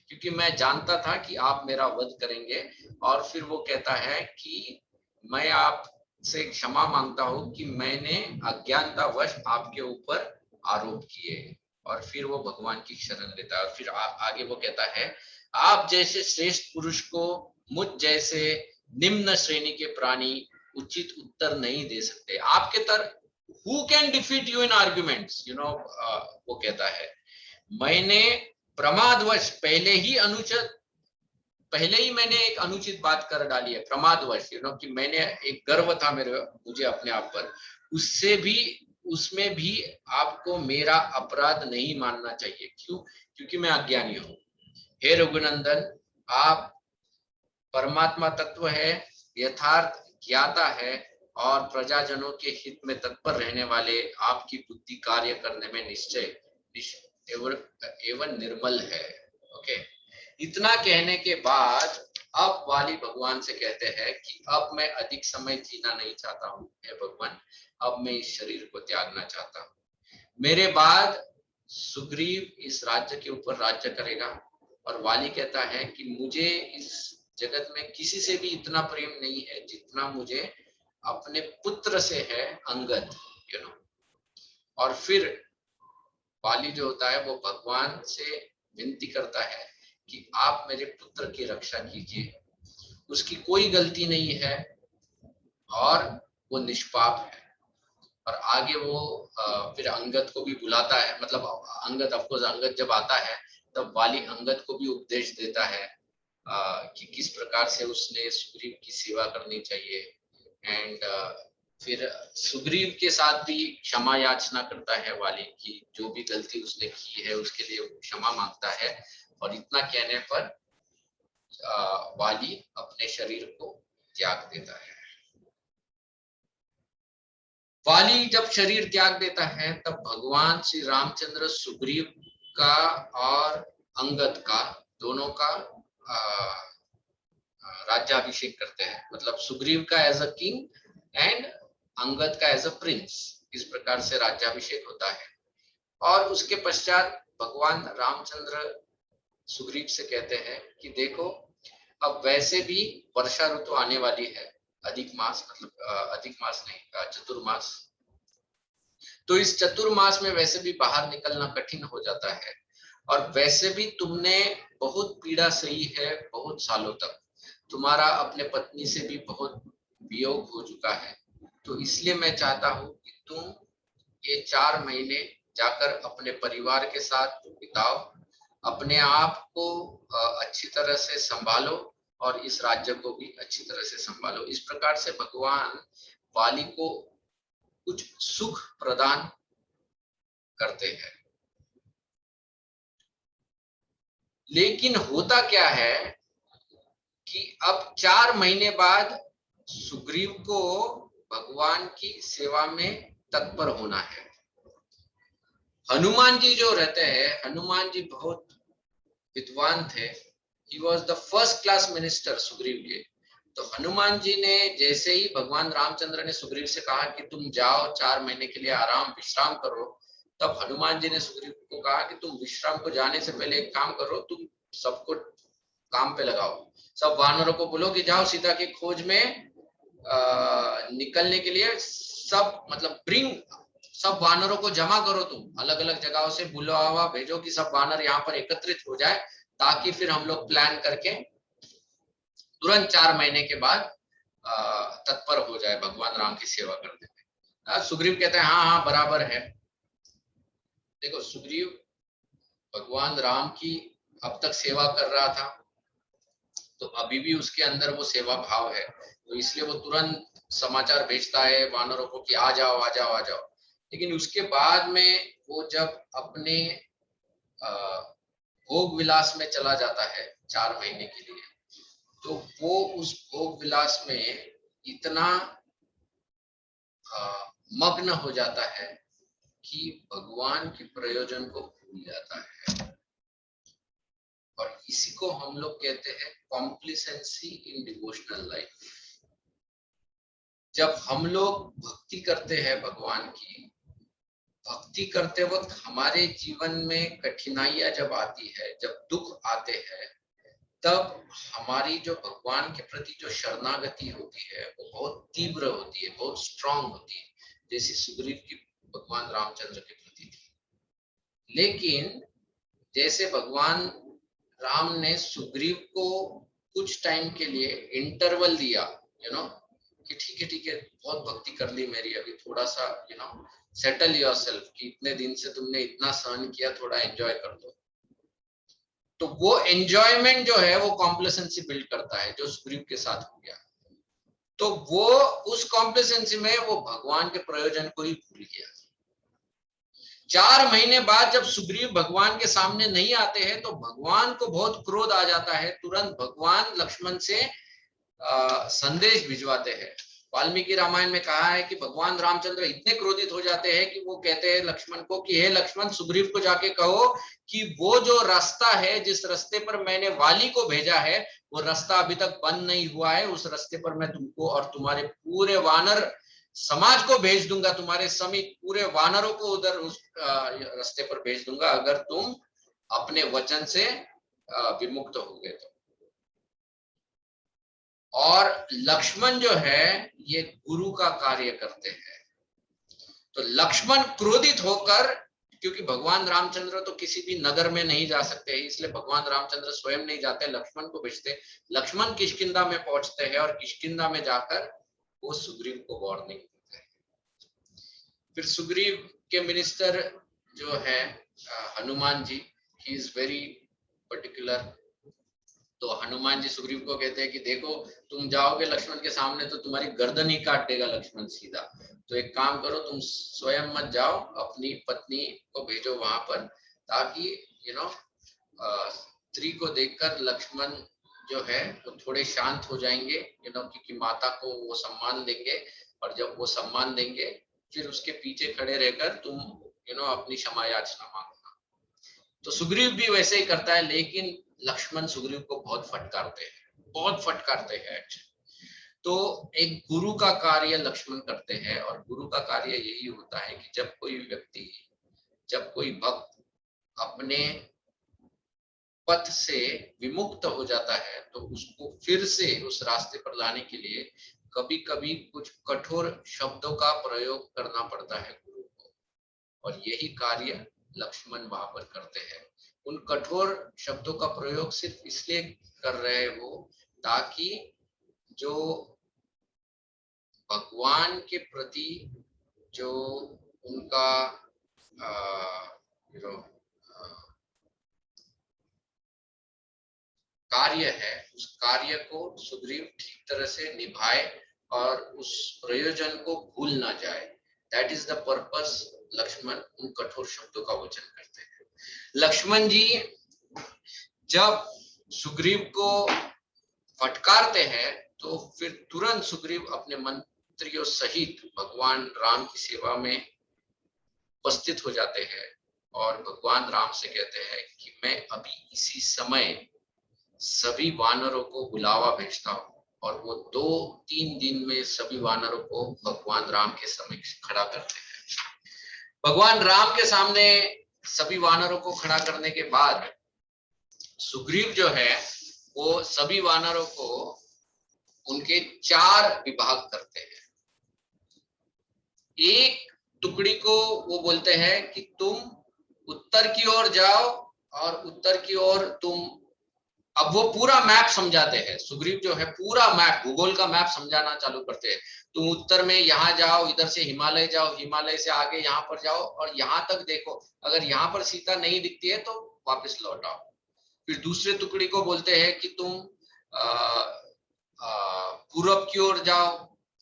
क्योंकि मैं जानता था कि आप मेरा वध करेंगे। और फिर वो कहता है कि मैं आपसे क्षमा मांगता हूं कि मैंने अज्ञानतावश आपके ऊपर आरोप किए। और फिर वो भगवान की शरण लेता है। और फिर आगे वो कहता है, आप जैसे श्रेष्ठ पुरुष को मुझ जैसे निम्न श्रेणी के प्राणी उचित उत्तर नहीं दे सकते। आपके तरह who can defeat you in arguments, वो कहता है मैंने प्रमादवश पहले ही मैंने एक अनुचित बात कर डाली है, प्रमादवश, कि मैंने एक गर्व था मुझे अपने आप पर, उसमें भी आपको मेरा अपराध नहीं मानना चाहिए। क्यों? क्योंकि मैं अज्ञानी हूं। हे रघुनंदन, आप परमात्मा तत्व है, यथार्थ ज्ञाता है और प्रजाजनों के हित में तत्पर रहने वाले आपकी बुद्धि कार्य करने में निश्चय एवं निर्मल है। ओके, इतना कहने के बाद अब वाली भगवान से कहते हैं कि अब मैं अधिक समय जीना नहीं चाहता हूँ, हे भगवान, अब मैं इस शरीर को त्यागना चाहता हूँ। मेरे बाद सुग्रीव इस राज्य के ऊपर राज्य करेगा। और वाली कहता है कि मुझे इस जगत में किसी से भी इतना प्रेम नहीं है जितना मुझे अपने पुत्र से है, अंगद, यू नो। और फिर वाली जो होता है वो भगवान से विनती करता है कि आप मेरे पुत्र की रक्षा कीजिए, उसकी कोई गलती नहीं है और वो निष्पाप है। और आगे वो फिर अंगद को भी बुलाता है, मतलब अंगद, ऑफ कोर्स अंगद जब आता है तब वाली अंगद को भी उपदेश देता है कि किस प्रकार से उसने सुग्रीव की सेवा करनी चाहिए। एंड फिर सुग्रीव के साथ भी क्षमा याचना करता है वाली की, जो भी गलती उसने की है उसके लिए क्षमा मांगता है। और इतना कहने पर वाली अपने शरीर को त्याग देता है। वाली जब शरीर त्याग देता है तब भगवान श्री रामचंद्र सुग्रीव का और अंगद का, दोनों का राज्याभिषेक करते हैं। मतलब सुग्रीव का as a king and Angad का एज अ प्रिंस, इस प्रकार से राज्याभिषेक होता है। और उसके पश्चात भगवान रामचंद्र सुग्रीव से कहते हैं कि देखो, अब वैसे भी वर्षा ऋतु आने वाली है, अधिक मास, मतलब अधिक मास नहीं, चतुर्मास। तो इस चतुर्मास में वैसे भी बाहर निकलना कठिन हो जाता है, और वैसे भी तुमने बहुत पीड़ा सही है, बहुत सालों तक तुम्हारा अपने पत्नी से भी बहुत वियोग हो चुका है। तो इसलिए मैं चाहता हूं कि तुम ये 4 महीने जाकर अपने परिवार के साथ बिताओ, अपने आप को अच्छी तरह से संभालो और इस राज्य को भी अच्छी तरह से संभालो। इस प्रकार से भगवान वाली को कुछ सुख प्रदान करते हैं। लेकिन होता क्या है कि अब 4 महीने बाद सुग्रीव को भगवान की सेवा में तत्पर होना है। हनुमान जी जो रहते हैं, हनुमान जी बहुत विद्वान थे। He was the first class minister Sugriv के। तो हनुमान जी ने जैसे ही भगवान रामचंद्र ने सुग्रीव से कहा कि तुम जाओ 4 महीने के लिए आराम विश्राम करो, तब हनुमान जी ने सुग्रीव को कहा कि तुम विश्राम को जाने से पहले एक काम करो, तुम सबको काम पे लगाओ, सब वानरों को बोलो कि जाओ सीता की खोज में निकलने के लिए, सब मतलब ब्रिंग, सब वानरों को जमा करो, तुम अलग अलग जगहों से बुलावा भेजो कि सब वानर यहाँ पर एकत्रित हो जाए, ताकि फिर हम लोग प्लान करके तुरंत 4 महीने के बाद तत्पर हो जाए भगवान राम की सेवा करने में। सुग्रीव कहते हैं हाँ हाँ बराबर है। देखो, सुग्रीव भगवान राम की अब तक सेवा कर रहा था, तो अभी भी उसके अंदर वो सेवा भाव है, तो इसलिए वो तुरंत समाचार भेजता है वानरों को कि आ जाओ आ जाओ आ जाओ। लेकिन उसके बाद में वो जब अपने भोग विलास में चला जाता है 4 महीने के लिए, तो वो उस भोग विलास में इतना मग्न हो जाता है कि भगवान के प्रयोजन को भूल जाता है। और इसी को हम लोग कहते हैं कॉम्प्लिसेंसी इन डिवोशनल लाइफ। जब हम लोग भक्ति करते हैं भगवान की, भक्ति करते वक्त हमारे जीवन में कठिनाइयां जब आती है, जब दुख आते हैं, तब हमारी जो भगवान के प्रति जो शरणागति होती है वो बहुत तीव्र होती है, बहुत स्ट्रांग होती है, जैसे सुग्रीव की भगवान रामचंद्र के प्रति थी। लेकिन जैसे भगवान राम ने सुग्रीव को कुछ टाइम के लिए इंटरवल दिया, यू नो, कि ठीक है बहुत भक्ति कर ली मेरी, अभी थोड़ा सा यू नो सेटल योरसेल्फ, कि इतने दिन से तुमने इतना सहन किया, थोड़ा एंजॉय कर दो। तो वो एंजॉयमेंट जो है वो कॉम्प्लेसेंसी बिल्ड करता है, जो सुग्रीव के साथ हो गया। तो वो उस कॉम्प्लेसेंसी में वो भगवान के प्रयोजन को ही भूल गया। 4 महीने बाद जब सुग्रीव भगवान के सामने नहीं आते हैं तो भगवान को बहुत क्रोध आ जाता है। तुरंत भगवान लक्ष्मण से संदेश भिजवाते हैं। वाल्मीकि रामायण में कहा है कि भगवान रामचंद्र इतने क्रोधित हो जाते हैं कि वो कहते हैं लक्ष्मण को कि हे लक्ष्मण, सुग्रीव को जाके कहो कि वो जो रास्ता है, जिस रास्ते पर मैंने वाली को भेजा है, वो रास्ता अभी तक बंद नहीं हुआ है। उस रास्ते पर मैं तुमको और तुम्हारे पूरे वानर समाज को भेज दूंगा, तुम्हारे समेत पूरे वानरों को उधर उस रास्ते पर भेज दूंगा, अगर तुम अपने वचन से विमुक्त हो गए तो। और लक्ष्मण जो है ये गुरु का कार्य करते हैं। तो लक्ष्मण क्रोधित होकर, क्योंकि भगवान रामचंद्र तो किसी भी नगर में नहीं जा सकते, इसलिए भगवान रामचंद्र स्वयं नहीं जाते, लक्ष्मण को भेजते। लक्ष्मण किष्किंधा में पहुंचते हैं और किष्किंधा में जाकर वो सुग्रीव को वार्निंग देते हैं। फिर सुग्रीव के मिनिस्टर जो है Hanuman ji, he is very particular. तो हनुमान जी सुग्रीव को कहते हैं कि देखो, तुम जाओगे लक्ष्मण के सामने तो तुम्हारी गर्दन ही काट देगा लक्ष्मण सीधा। तो एक काम करो, तुम स्वयं मत जाओ, अपनी पत्नी को भेजो वहां पर, ताकि स्त्री को देखकर लक्ष्मण जो है वो थोड़े शांत हो जाएंगे, क्योंकि माता को वो सम्मान देंगे। और जब वो सम्मान देंगे फिर उसके पीछे खड़े रहकर तुम अपनी क्षमा याचना मांगना। तो सुग्रीव भी वैसे ही करता है, लेकिन लक्ष्मण सुग्रीव को बहुत फटकारते हैं। तो एक गुरु का कार्य लक्ष्मण करते हैं, और गुरु का कार्य यही होता है कि जब कोई व्यक्ति, जब कोई भक्त अपने पथ से विमुक्त हो जाता है तो उसको फिर से उस रास्ते पर लाने के लिए कभी कभी कुछ कठोर शब्दों का प्रयोग करना पड़ता है गुरु को, और यही कार्य लक्ष्मण वहां पर करते हैं। उन कठोर शब्दों का प्रयोग सिर्फ इसलिए कर रहे हैं वो, ताकि जो भगवान के प्रति जो उनका कार्य है, उस कार्य को सुग्रीव ठीक तरह से निभाए और उस प्रयोजन को भूल ना जाए। That is the purpose Lakshman उन कठोर शब्दों का वचन करते हैं। लक्ष्मण जी जब सुग्रीव को फटकारते हैं तो फिर तुरंत सुग्रीव अपने मंत्रियों सहित भगवान राम की सेवा में उपस्थित हो जाते हैं और भगवान राम से कहते हैं कि मैं अभी इसी समय सभी वानरों को बुलावा भेजता हूँ। और वो 2-3 दिन में सभी वानरों को भगवान राम के समक्ष खड़ा करते हैं। भगवान राम के सामने सभी वानरों को खड़ा करने के बाद सुग्रीव जो है वो सभी वानरों को उनके 4 विभाग करते हैं। एक टुकड़ी को वो बोलते हैं कि तुम उत्तर की ओर जाओ, और उत्तर की ओर तुम, अब वो पूरा मैप समझाते हैं। सुग्रीव जो है पूरा मैप, भूगोल का मैप समझाना चालू करते हैं। तुम उत्तर में यहाँ जाओ, इधर से हिमालय जाओ, हिमालय से आगे यहाँ पर जाओ, और यहाँ तक देखो, अगर यहाँ पर सीता नहीं दिखती है तो वापस लौट आओ। फिर दूसरे टुकड़ी को बोलते हैं कि तुम पूरब की ओर जाओ।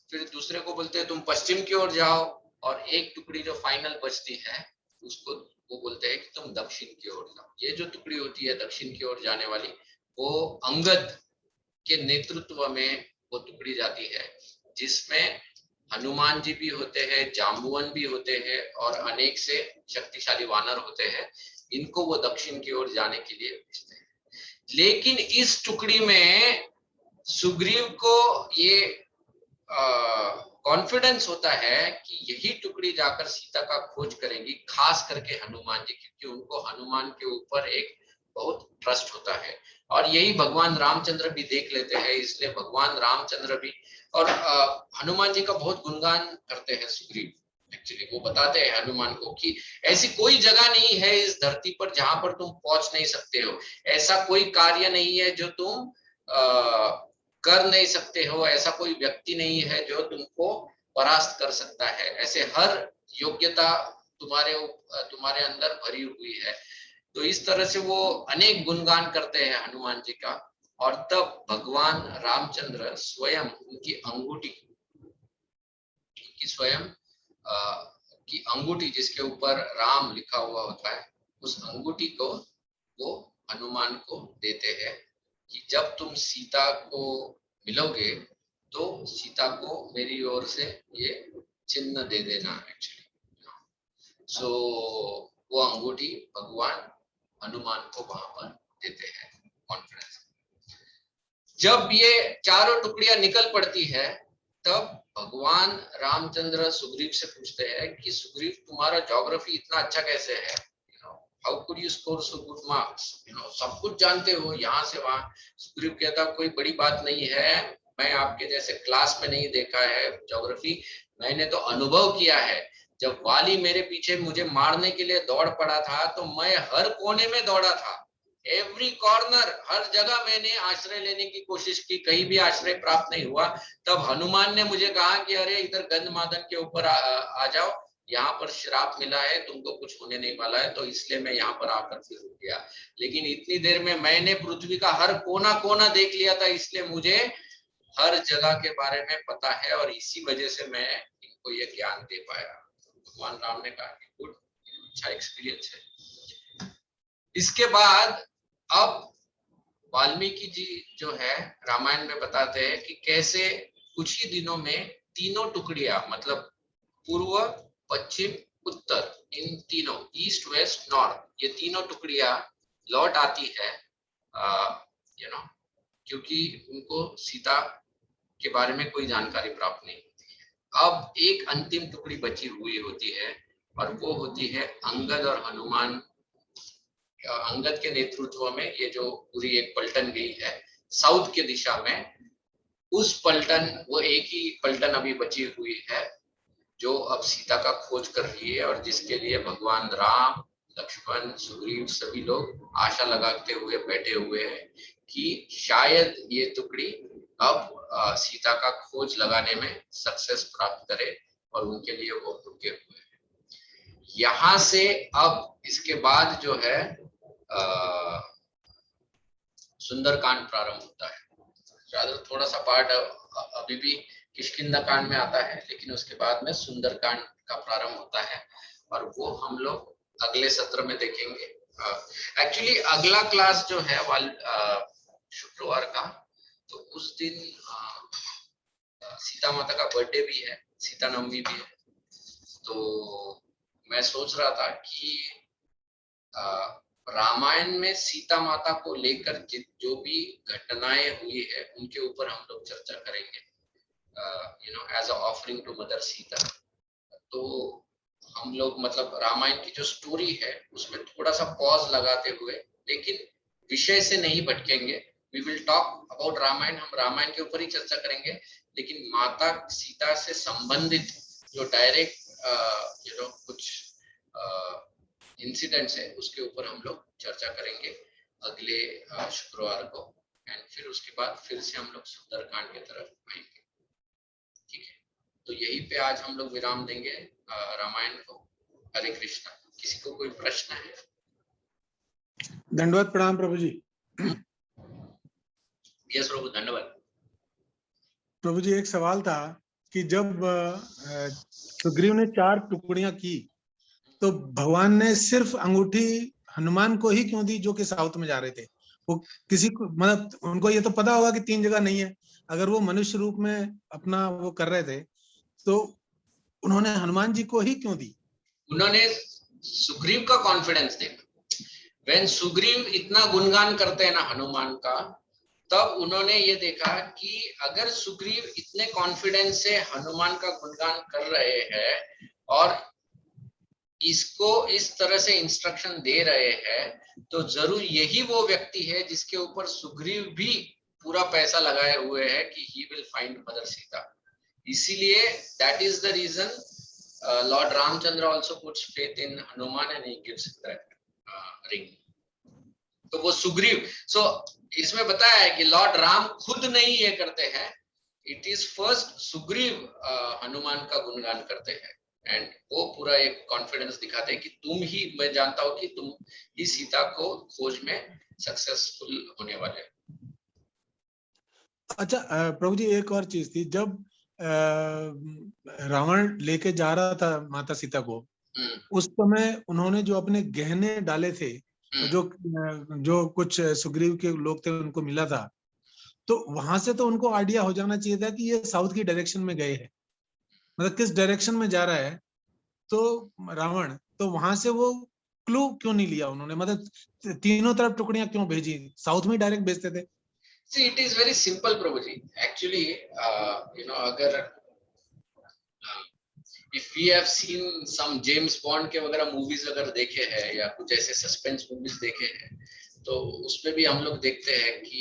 फिर दूसरे को बोलते हैं तुम पश्चिम की ओर जाओ, और एक टुकड़ी जो फाइनल बचती है उसको वो बोलते हैं कि तुम दक्षिण की ओर जाओ। ये जो टुकड़ी होती है दक्षिण की ओर जाने वाली, वो अंगद के नेतृत्व में वो टुकड़ी जाती है, जिसमें हनुमान जी भी होते हैं, जाम्बुवन भी होते हैं, और अनेक से शक्तिशाली वानर होते हैं। इनको वो दक्षिण की ओर जाने के लिए भेजते हैं। लेकिन इस टुकड़ी में सुग्रीव को ये कॉन्फिडेंस होता है कि यही टुकड़ी जाकर सीता का खोज करेंगी, खास करके हनुमान जी, क्योंकि उनको हनुमान के ऊपर एक बहुत ट्रस्ट होता है। और यही भगवान रामचंद्र भी देख लेते हैं, इसलिए भगवान रामचंद्र भी और हनुमान जी का बहुत गुणगान करते हैं सुग्रीव। एक्चुअली वो बताते हैं हनुमान को कि ऐसी कोई जगह नहीं है इस धरती पर जहां पर तुम पहुंच नहीं सकते हो, ऐसा कोई कार्य नहीं है जो तुम कर नहीं सकते हो, ऐसा कोई व्यक्ति नहीं है जो तुमको परास्त कर सकता है, ऐसे हर योग्यता तुम्हारे अंदर भरी हुई है। तो इस तरह से वो अनेक गुणगान करते हैं हनुमान जी का। और तब भगवान रामचंद्र स्वयं उनकी अंगूठी, उनकी स्वयं कि अंगूठी जिसके ऊपर राम लिखा हुआ होता है, उस अंगूठी को वो हनुमान को देते हैं कि जब तुम सीता को मिलोगे तो सीता को मेरी ओर से ये चिन्ह दे देना एक्चुअली। सो वो अंगूठी भगवान हनुमान को वहां पर देते हैं कॉन्फिडेंस। जब ये चारों टुकड़ियां निकल पड़ती है तब भगवान रामचंद्र सुग्रीव से पूछते हैं कि सुग्रीव तुम्हारा ज्योग्राफी इतना अच्छा कैसे है, how could you score so good marks, सब कुछ जानते हो यहाँ से वहां। सुग्रीव कहता कोई बड़ी बात नहीं है, मैं आपके जैसे क्लास में नहीं देखा है ज्योग्राफी, मैंने तो अनुभव किया है। जब वाली मेरे पीछे मुझे मारने के लिए दौड़ पड़ा था तो मैं हर कोने में दौड़ा था, एवरी कॉर्नर, हर जगह मैंने आश्रय लेने की कोशिश की, कहीं भी आश्रय प्राप्त नहीं हुआ। तब हनुमान ने मुझे कहा कि अरे इधर गंधमादन के ऊपर आ जाओ, यहाँ पर श्राप मिला है, तुमको कुछ होने नहीं वाला है, तो इसलिए मैं यहाँ पर आकर फिर रुक गया। लेकिन इतनी देर में मैंने पृथ्वी का हर कोना कोना देख लिया था, इसलिए मुझे हर जगह के बारे में पता है और इसी वजह से मैं इनको ये ज्ञान दे पाया। भगवान राम ने कहा कि गुड, अच्छा एक्सपीरियंस है। इसके बाद अब वाल्मीकि जी जो है रामायण में बताते हैं कि कैसे कुछ ही दिनों में तीनों टुकड़ियां, मतलब पूर्व पश्चिम उत्तर, इन तीनों ईस्ट वेस्ट नॉर्थ, ये तीनों टुकड़ियां लौट आती है, क्योंकि उनको सीता के बारे में कोई जानकारी प्राप्त नहीं होती है। अब एक अंतिम टुकड़ी बची हुई होती है और वो होती है अंगद और हनुमान। अंगद के नेतृत्व में ये जो पूरी एक पलटन गई है साउथ के दिशा में, उस पलटन, वो एक ही पलटन अभी बची हुई है जो अब सीता का खोज कर रही है और जिसके लिए भगवान राम, लक्ष्मण, सुग्रीव सभी लोग आशा लगाते हुए बैठे हुए हैं कि शायद ये टुकड़ी अब सीता का खोज लगाने में सक्सेस प्राप्त करे और उनके लिए वो रुके हुए हैं। यहाँ से अब इसके बाद जो है सुंदरकांड प्रारंभ होता है। rather थोड़ा सा पार्ट अभी भी किष्किंधा कांड में आता है, लेकिन उसके बाद में सुंदरकांड का प्रारंभ होता है और वो हम लोग अगले सत्र में देखेंगे। एक्चुअली अगला क्लास जो है शुक्रवार का, तो उस दिन सीता माता का बर्थडे भी है, सीता नवमी भी है, तो मैं सोच रहा था कि रामायण में सीता माता को लेकर जो भी घटनाएं हुई है उनके ऊपर हम लोग चर्चा करेंगे, as a offering to mother Sita. तो हम लोग मतलब रामायण की जो स्टोरी है उसमें थोड़ा सा पॉज लगाते हुए, लेकिन विषय से नहीं भटकेंगे। We will talk about Ramayana, हम रामायण के ऊपर ही चर्चा करेंगे, लेकिन माता सीता से संबंधित जो डायरेक्ट कुछ इंसिडेंट्स है उसके ऊपर हम लोग चर्चा करेंगे अगले शुक्रवार को, एंड फिर उसके बाद फिर से हम लोग सुंदरकांड की तरफ आएंगे। ठीक है, तो यहीं पे आज हम लोग विराम देंगे रामायण को। हरे कृष्णा। किसी को कोई प्रश्न है? दंडवत प्रणाम प्रभु जी। यस प्रभु, धन्यवाद। प्रभु जी, एक सवाल था कि जब सुग्रीव ने 4 टुकड़ियां की तो भगवान ने सिर्फ अंगूठी हनुमान को ही क्यों दी जो कि साउथ में जा रहे थे? वो किसी को, मतलब उनको ये तो पता होगा कि 3 जगह नहीं है, अगर वो मनुष्य रूप में अपना वो कर रहे थे तो उन्होंने हनुमान जी को ही क्यों दी? उन्होंने सुग्रीव का कॉन्फिडेंस देखा। व्हेन सुग्रीव इतना गुणगान करते हैं ना हनुमान का, तब उन्होंने ये देखा कि अगर सुग्रीव इतने कॉन्फिडेंस से हनुमान का गुणगान कर रहे हैं और इसको इस तरह से इंस्ट्रक्शन दे रहे हैं, तो जरूर यही वो व्यक्ति है जिसके ऊपर सुग्रीव भी पूरा पैसा लगाए हुए है कि he will find mother Sita. इसीलिए that is the reason lord Ramachandra also puts faith in Hanuman and he gives that ring. तो वो सुग्रीव, सो इसमें बताया है कि लॉर्ड राम खुद नहीं ये करते हैं, it is first Sugriv Hanuman का गुणगान करते हैं एंड वो पूरा एक कॉन्फिडेंस दिखाते हैं कि तुम ही, मैं जानता हूं कि तुम ही सीता को खोज में सक्सेसफुल होने वाले। अच्छा प्रभु जी, एक और चीज थी, जब रावण लेके जा रहा था माता सीता को, उस समय उन्होंने जो अपने गहने डाले थे, जो कुछ सुग्रीव के लोग थे उनको मिला था, तो वहां से तो उनको आइडिया हो जाना चाहिए था कि ये साउथ की डायरेक्शन में गए हैं, मतलब किस डायरेक्शन में जा रहा है। तो रावण, तो वहां से वो क्लू क्यों नहीं लिया उन्होंने, मतलब तीनों तरफ टुकड़ियां क्यों भेजी, साउथ में डायरेक्ट भेजते थे। See, it is very simple, Prabhuji. Actually, अगर if we have seen some James Bond के वगैरह मूवीज अगर देखे हैं या कुछ ऐसे सस्पेंस मूवीज देखे हैं, तो उसमें भी हम लोग देखते हैं कि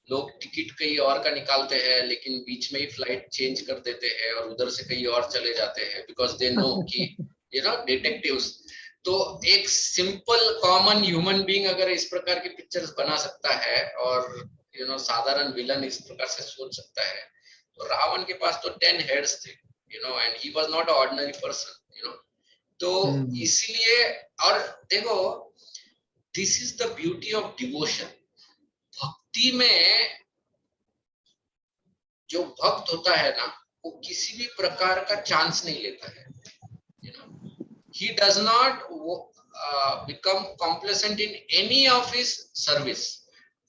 लोग टिकट कहीं और का निकालते हैं, लेकिन बीच में ही फ्लाइट चेंज कर देते हैं और उधर से कहीं और चले जाते हैं, बिकॉज दे नो कि डिटेक्टिव्स। तो एक सिंपल कॉमन ह्यूमन बीइंग अगर इस प्रकार की पिक्चर्स बना सकता है और साधारण विलन इस प्रकार से सोच सकता है, तो रावण के पास तो 10 हेड्स थे, and he was not an ordinary person, तो इसलिए। और देखो, this is the beauty of devotion. भक्ति में जो भक्त होता है ना, वो किसी भी प्रकार का चांस नहीं लेता है, he does not become complacent in any of his service।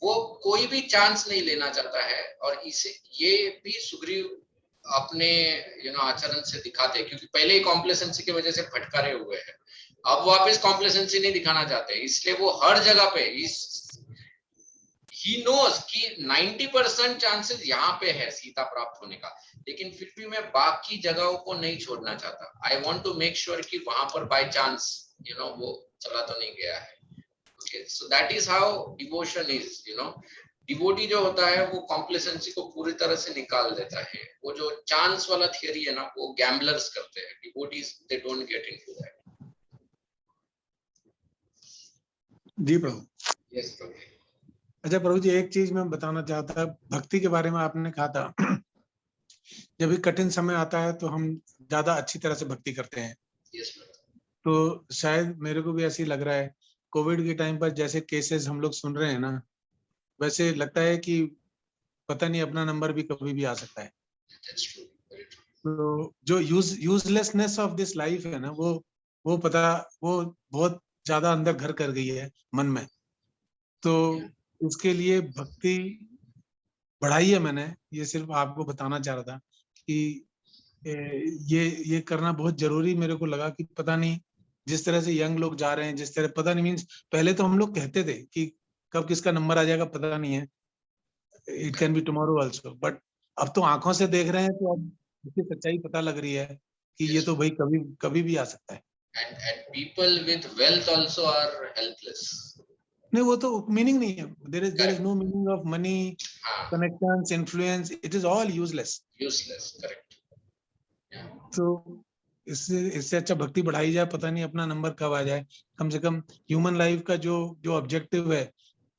वो कोई भी चांस नहीं लेना चाहता है, और इसे ये भी सुग्रीव अपने आचरण से दिखाते हैं, क्योंकि पहले ही कॉम्प्लेसेंसी की वजह से फटकारे हुए हैं, अब वापस कॉम्प्लेसेंसी नहीं दिखाना चाहते, इसलिए वो हर जगह पे he knows कि 90% चांसेस यहाँ पे है सीता प्राप्त होने का, लेकिन फिर भी मैं बाकी जगहों को नहीं छोड़ना चाहता। I want to make sure कि वहां पर बाय चांस वो चला तो नहीं गया है। Okay, so that is how devotion is. Devotee जो होता है वो कॉम्प्लेसेंसी को पूरी तरह से निकाल देता है। वो जो चांस वाला थियरी है ना, वो गैम्बलर्स करते हैं, devotees they don't get into that. जी प्रभु। यस प्रभु। अच्छा प्रभु जी, एक चीज मैं बताना चाहता, भक्ति के बारे में आपने कहा था जब भी कठिन समय आता है तो हम ज्यादा अच्छी तरह से भक्ति करते हैं। yes, तो शायद मेरे को भी ऐसे ही लग रहा है, कोविड के टाइम पर जैसे केसेस हम लोग सुन रहे हैं ना, वैसे लगता है कि पता नहीं अपना नंबर भी कभी भी आ सकता है। तो जो यूजलेसनेस ऑफ दिस लाइफ है ना, वो बहुत ज्यादा अंदर घर कर गई है मन में। तो उसके लिए भक्ति बढ़ाई है मैंने, ये सिर्फ आपको बताना चाह रहा था कि ये करना बहुत जरूरी मेरे को लगा कि पता नहीं जिस तरह से यंग लोग जा रहे हैं, जिस तरह पता नहीं, मीन्स पहले तो हम लोग कहते थे कि कब किसका नंबर आ जाएगा पता नहीं है, it can be tomorrow also, but अब तो आंखों से देख रहे हैं, तो अब इसकी सच्चाई पता लग रही है कि ये तो भाई कभी कभी भी आ सकता है। And people with wealth also are helpless। नहीं, वो तो मीनिंग नहीं है, there is no meaning of money, connections, influence, it is all useless. Correct. तो इससे अच्छा भक्ति बढ़ाई जाए, पता नहीं अपना नंबर कब आ जाए। कम से कम ह्यूमन लाइफ का जो ऑब्जेक्टिव है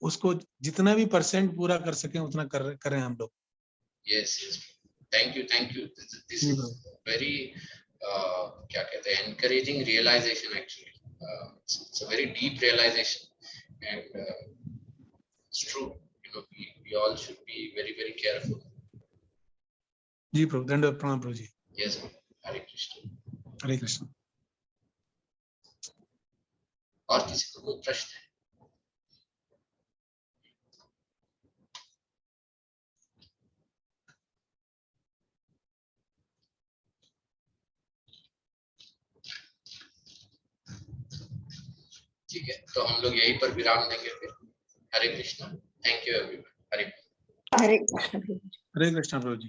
उसको जितना भी परसेंट पूरा कर सकें उतना करें हम लोग। Yes, thank you this is very क्या कहते हैं, encouraging realization actually। It's a very deep realization and it's true, we all should be very very careful। जी प्रभु, दंडवत प्रणाम प्रभु जी। यस, हरे कृष्ण। हरे कृष्ण। और किसी को कोई प्रश्न है? ठीक है, तो हम लोग यहीं पर विराम देंगे फिर। Hare Krishna, thank you everyone. Hare Krishna प्रभु जी।